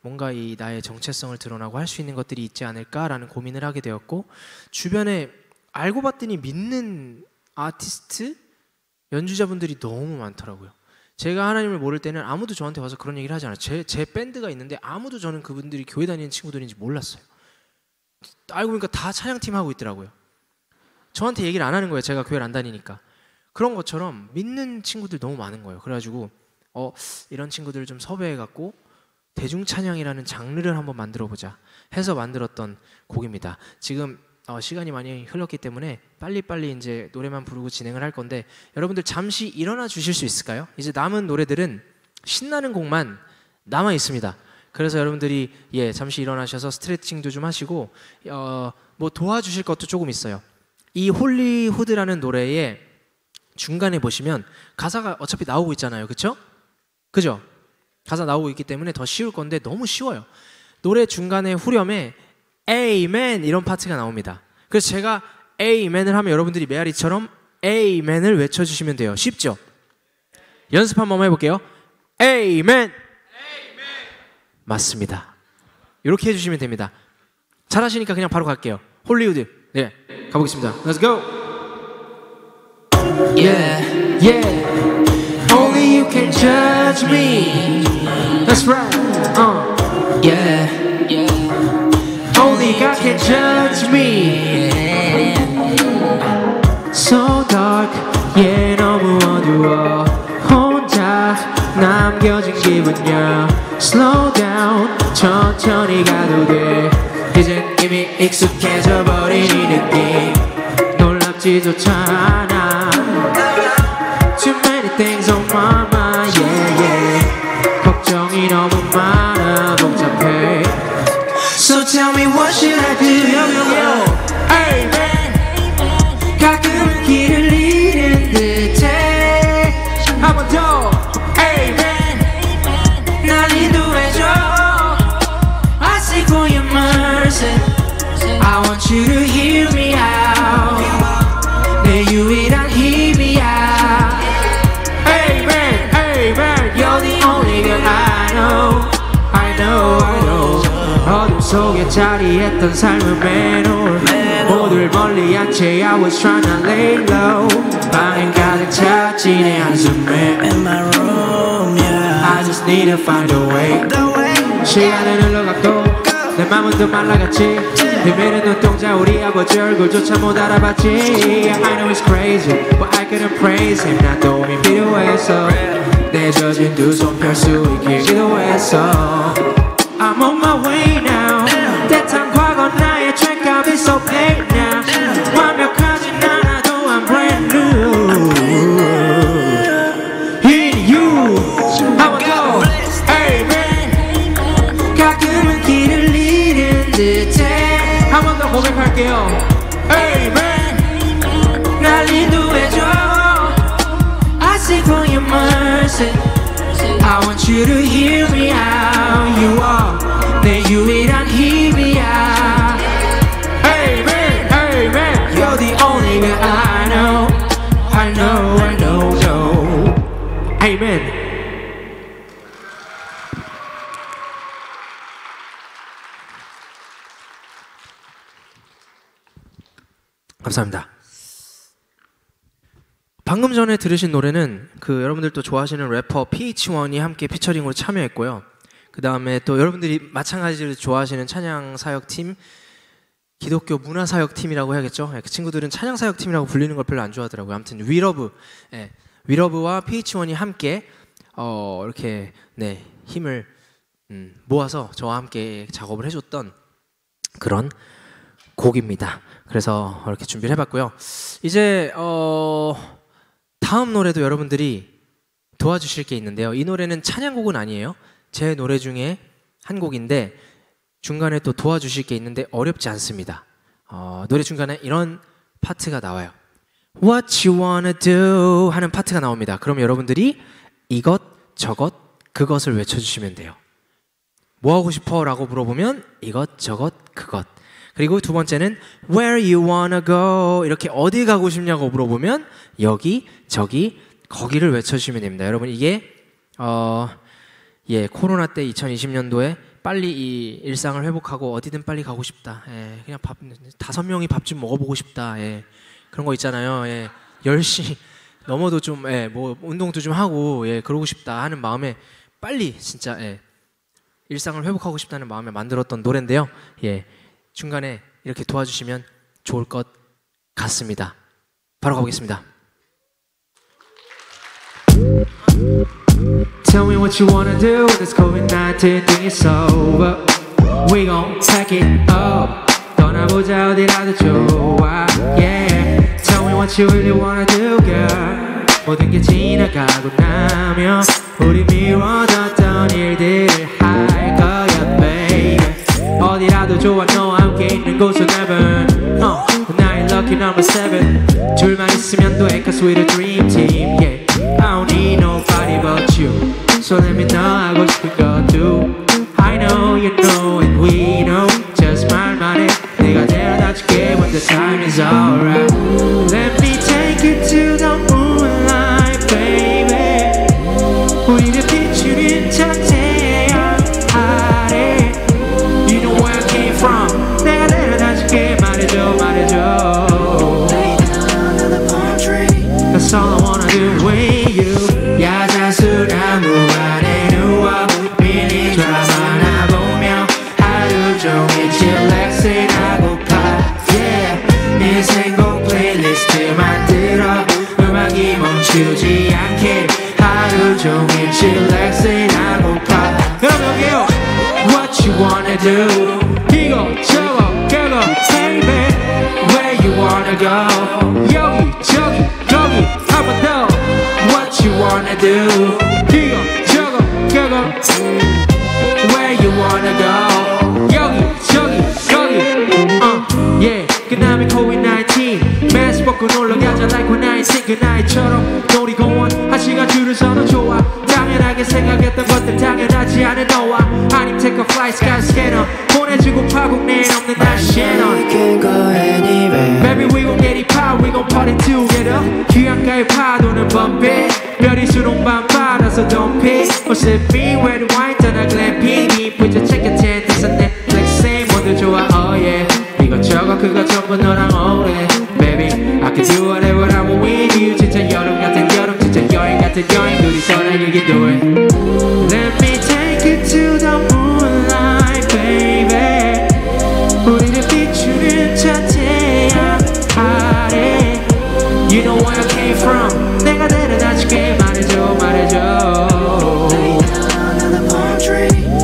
뭔가 이 나의 정체성을 드러나고 할 수 있는 것들이 있지 않을까라는 고민을 하게 되었고, 주변에 알고 봤더니 믿는 아티스트, 연주자분들이 너무 많더라고요. 제가 하나님을 모를 때는 아무도 저한테 와서 그런 얘기를 하지 않아요. 제 밴드가 있는데 아무도 저는 그분들이 교회 다니는 친구들인지 몰랐어요. 알고 보니까 다 찬양팀 하고 있더라고요. 저한테 얘기를 안 하는 거예요. 제가 교회를 안 다니니까. 그런 것처럼 믿는 친구들 너무 많은 거예요. 그래가지고 이런 친구들을 좀 섭외해갖고 대중찬양이라는 장르를 한번 만들어보자 해서 만들었던 곡입니다. 지금 시간이 많이 흘렀기 때문에 빨리빨리 이제 노래만 부르고 진행을 할 건데 여러분들 잠시 일어나 주실 수 있을까요? 이제 남은 노래들은 신나는 곡만 남아 있습니다. 그래서 여러분들이 잠시 일어나셔서 스트레칭도 좀 하시고 뭐 도와주실 것도 조금 있어요. 이 홀리후드라는 노래의 중간에 보시면 가사가 어차피 나오고 있잖아요. 그쵸? 그죠? 가사 나오고 있기 때문에 더 쉬울 건데 너무 쉬워요. 노래 중간에 후렴에 Amen 이런 파트가 나옵니다. 그래서 제가 Amen을 하면 여러분들이 메아리처럼 Amen을 외쳐주시면 돼요. 쉽죠? 연습 한번 해볼게요. Amen. 맞습니다. 이렇게 해주시면 됩니다. 잘하시니까 그냥 바로 갈게요. 홀리우드. 네, 가보겠습니다. Let's go. Yeah, yeah. Only you can judge me. That's right. Yeah, yeah. Only God can judge me. So dark, yeah, 너무 어두워. 혼자 남겨진 기분이야. Slow down, 천천히 가도 돼. 이젠 이미 익숙해져 버린 이 느낌. 놀랍지조차 않아. Too many things on my mind, yeah, yeah. 걱정이 너무 많아, 복잡해. So tell me what should I do? Amen. 가끔은 길을 잃은 듯해. 한 번 더. Amen. 날 인도해줘. I seek for your mercy. I want you to hear me out. 내 유일한 힘이야. Amen, amen. You're the only girl I know. I know, I know. 어둠 속에 자리했던 삶은 맨홀. 모두를 멀리한 채 I was trying to lay low. 방엔 가득 찼지 내 한숨에. In my room, yeah. I just need to find a way. 시간은 흘러갔고 내 맘은 더 말라갔지. 비밀은 눈동자 우리 아버지 얼굴조차 못 알아봤지. I know it's crazy but I couldn't praise him. 나 도움이 필요해서 내 젖은 두 손 펼 수 있길 기도했어. I'm on my way now. 때탄 과거 나의 죄값이 so paid now. 완벽하진 않아도 I'm brand new in you. How I go? Amen. 가끔은 길을 잃은 듯해. 한 번 더 고백할게요. Amen. 날 인도해줘. I seek for your mercy. I want you to hear me out. You are 내 유일한 힘이야. Amen, amen. You're the only one I know. I know, I know, know. Amen. 감사합니다. 방금 전에 들으신 노래는 여러분들도 좋아하시는 래퍼 PH1이 함께 피처링으로 참여했고요. 그 다음에 또 여러분들이 마찬가지로 좋아하시는 찬양사역팀, 기독교 문화사역팀이라고 해야겠죠. 그 친구들은 찬양사역팀이라고 불리는 걸 별로 안 좋아하더라고요. 아무튼 위러브와 PH1이 함께 이렇게 힘을 모아서 저와 함께 작업을 해줬던 그런 곡입니다. 그래서 이렇게 준비를 해봤고요. 이제 다음 노래도 여러분들이 도와주실 게 있는데요. 이 노래는 찬양곡은 아니에요. 제 노래 중에 한 곡인데 중간에 또 도와주실 게 있는데 어렵지 않습니다. 노래 중간에 이런 파트가 나와요. What you wanna do 하는 파트가 나옵니다. 그럼 여러분들이 이것, 저것, 그것을 외쳐주시면 돼요. 뭐 하고 싶어? 라고 물어보면 이것, 저것, 그것. 그리고 두 번째는 Where you wanna go? 이렇게 어디 가고 싶냐고 물어보면 여기, 저기, 거기를 외쳐주시면 됩니다. 여러분 이게 코로나 때 2020년도에 빨리 이 일상을 회복하고 어디든 빨리 가고 싶다. 그냥 5명이 밥 좀 먹어보고 싶다. 그런 거 있잖아요. 10시 넘어도 좀 뭐 운동도 좀 하고 그러고 싶다 하는 마음에 빨리 진짜 일상을 회복하고 싶다는 마음에 만들었던 노래인데요. 중간에 이렇게 도와주시면 좋을 것 같습니다. 바로 가보겠습니다. Tell me what you wanna do when this COVID-19 thing is over. We gon' take it up. 떠나보자 어디라도 좋아 yeah. Tell me what you really wanna do girl 모든 게 지나가고 나면 우리 미워졌던 일들을 할 거야 baby 어디라도 좋아 너와 함께 있는 곳은 heaven 나의 lucky number 7 둘만 있으면 돼 cause we're the dream team yeah. I don't need nobody but you So let me know 하고 싶은 거 do I know you know and we know Just 말만 해 내가 데려다 줄게 when the time is alright Let me take you to the moonlight baby 우리를 비추는 저 태양 아래 You know where I came from 내가 데려다 줄게 말해줘 말해줘 That's all I wanna do with you 야자수나무 아래 누워 밀린 드라마나 보며 하루 종일 칠렉스 하고파 yeah. 인생곡 플레이리스트 만들어 음악이 멈추지 않게 하루 종일 칠렉스 하고파 그럼 여기요 What you wanna do 이거 저거 그거 baby Where you wanna go 여기 저기 거기 한 번 더 What you wanna do 이거 저거 그거 Where you wanna go 여기 저기 거기 yeah 그다음에 COVID-19 마스크 벗고 놀러가자 like COVID-19 그 나이처럼 놀이공원 한 시간 줄을 서도 좋아 당연하게 생각했던 것들 당연하지 않은 너와 아님 take a flight skyscanner 보내주고 파국 내일 없는 날 Shannon We can go anywhere Baby we gon' get it power we gon' party together 휴양가의 파도는 bumpy 별이 수롱반 받아서 don't pick or sip me where the wine 떠나 glamping put your check your tent there's a Netflix 모두 좋아 oh yeah 이것저것 그거 전부 너랑 오래 Baby I can do whatever I want with you 진짜 여름 같은 여름 진짜 여행 같은 여행 둘이서 날 얘기도 해 Let me take you to the moonlight baby 우리를 비추는 저 태양 아래 You know where I came from 내가 데려다 줄게 말해줘 말해줘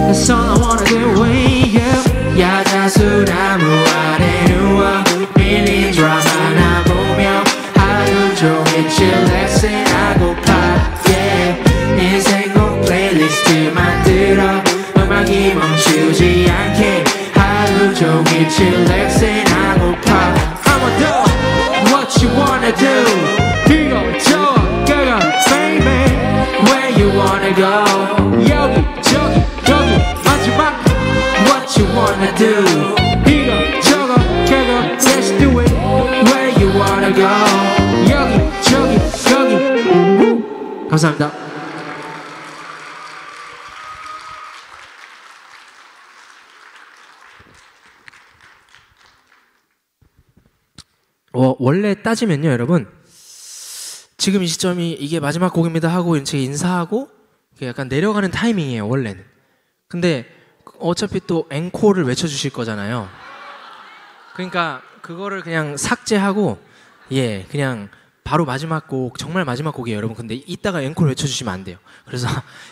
That's all I wanna do with you 야자수나무 아래 누워 밀린 드라마나 보며 하루 종일 칠렉스 하고파 yeah. 인생곡 플레이리스트 만들어 음악이 멈추지 않게 하루 종일 칠렉스 하고파 한 번 더 What you wanna do 이거 저거 그거 baby Where you wanna go 여기 저기 거기 마지막 What you wanna do 이거 저거 그거 Let's do it Where you wanna go 여기 저기 거기 감사합니다 원래 따지면요 여러분 지금 이 시점이 이게 마지막 곡입니다 하고 제가 인사하고 약간 내려가는 타이밍이에요 원래는 근데 어차피 또 앵콜을 외쳐주실 거잖아요 그러니까 그거를 그냥 삭제하고 예 그냥 바로 마지막 곡 정말 마지막 곡이에요 여러분 근데 이따가 앵콜 외쳐주시면 안 돼요 그래서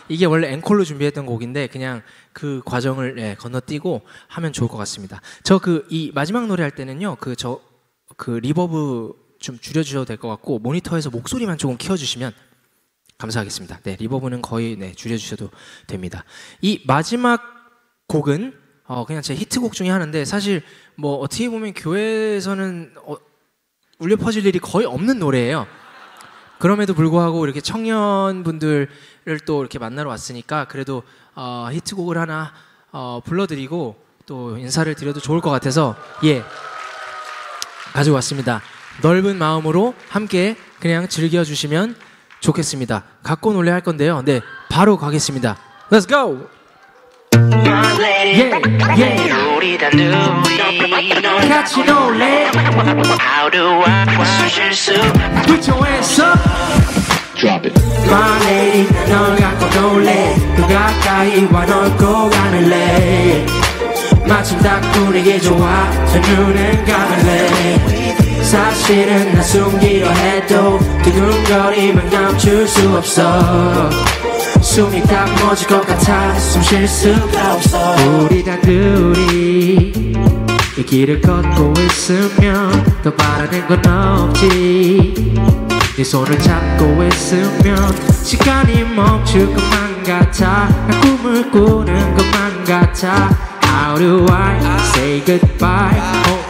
이게 원래 앵콜로 준비했던 곡인데 그냥 그 과정을 예, 건너뛰고 하면 좋을 것 같습니다 저 이 마지막 노래 할 때는요 그 리버브 좀 줄여주셔도 될 것 같고 모니터에서 목소리만 조금 키워주시면 감사하겠습니다. 네, 리버브는 거의 네, 줄여주셔도 됩니다. 이 마지막 곡은 그냥 제 히트곡 중에 하나인데 사실 뭐 어떻게 보면 교회에서는 울려 퍼질 일이 거의 없는 노래예요. 그럼에도 불구하고 이렇게 청년분들을 또 이렇게 만나러 왔으니까 그래도 히트곡을 하나 불러드리고 또 인사를 드려도 좋을 것 같아서 예 가지고 왔습니다. 넓은 마음으로 함께 그냥 즐겨주시면 좋겠습니다. 갖고 놀래 할 건데요. 네, 바로 가겠습니다. Let's go! Yeah, yeah. 같이 놀래. How do I 실수? Put your hands up. Drop it. My lady, 널 갖고 놀래. 그 가까이 와 널 꼭 안을래. 마침 딱 분위기 좋아. 저 눈은 감을래. 사실은 나 숨기려 해도 두근거림은 감출 수 없어. 숨이 딱 멎을 것 같아 숨 쉴 수가 없어. 우리 단둘이 이 길을 걷고 있으면 더 바라는 건 없지. 네 손을 잡고 있으면 시간이 멈출 것만 같아. 난 꿈을 꾸는 것만 같아. How do I say goodbye?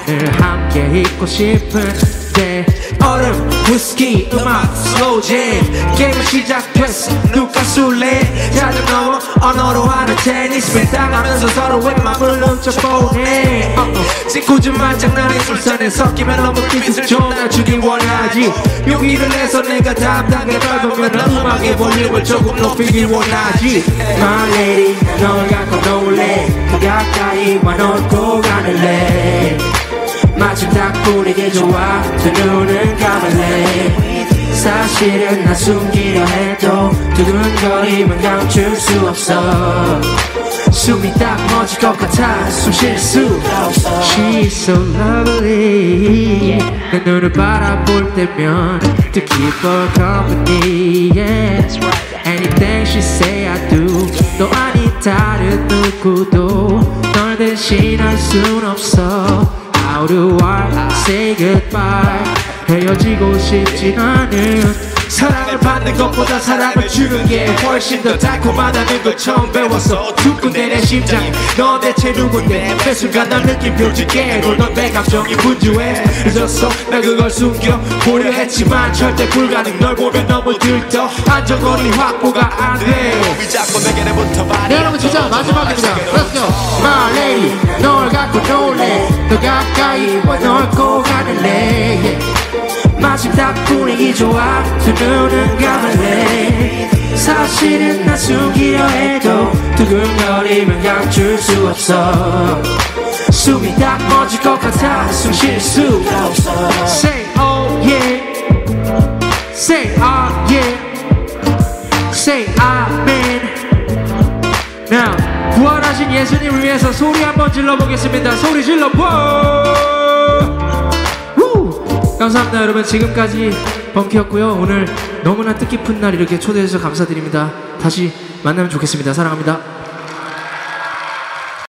오늘 함께 있고 싶은데 얼음, 위스키, 음악, 슬로우 잼 게임은 시작됐어 누가 술래 자주 넘어 언어로 하는 테니스 뱉어가면서 서로의 맘을 훔쳐보네 짓궂은 말장난에 술산에 섞이면 너무 기습 날 주길 원하지 용기를 내서 내가 담당해 넓으면 음악의 볼륨을 조금 높이길 원하지 My lady 널 갖고 놀래 그 가까이 와 널 꼭 안을래 마침 딱 분위기 좋아 두 눈은 감을래 사실은 나 숨기려 해도 두근거림은 감출 수 없어 숨이 딱 멎을 것 같아 숨 쉴 수 없어 She's so lovely 내 눈을 바라볼 때면 To keep her company yeah. Anything she say I do 또 아니 다른 누구도 널 대신할 순 없어 How do I say goodbye 헤어지고 싶진 않은 사랑을 받는 것보다 사랑을 주는 게 훨씬 더 달콤하다는 걸 처음 배웠어 두근대 내 심장 너 대체 누군데 매 순간 난 느낌 표지게 넌 내 감정이 분주해 늦었어 나 그걸 숨겨 보려 했지만 절대 불가능 널 보면 너무 들떠 안정거리 확보가 안돼 네 여러분 진짜 마지막입니다 Let's go My lady 널 갖고 놀래 너 가까이 와 널 꼭 안을래 yeah. 마침 딱 분위기 좋아 두 눈은 감을래 사실은 나 숨기려 해도 두근거리면 감출 수 없어 숨이 딱 멎을 것 같아 숨 쉴 수 없어 Say oh yeah Say ah yeah Say amen Now 부활하신 예수님을 위해서 소리 한번 질러보겠습니다 소리 질러 감사합니다 여러분 지금까지 벙키였고요 오늘 너무나 뜻깊은 날 이렇게 초대해주셔서 감사드립니다 다시 만나면 좋겠습니다 사랑합니다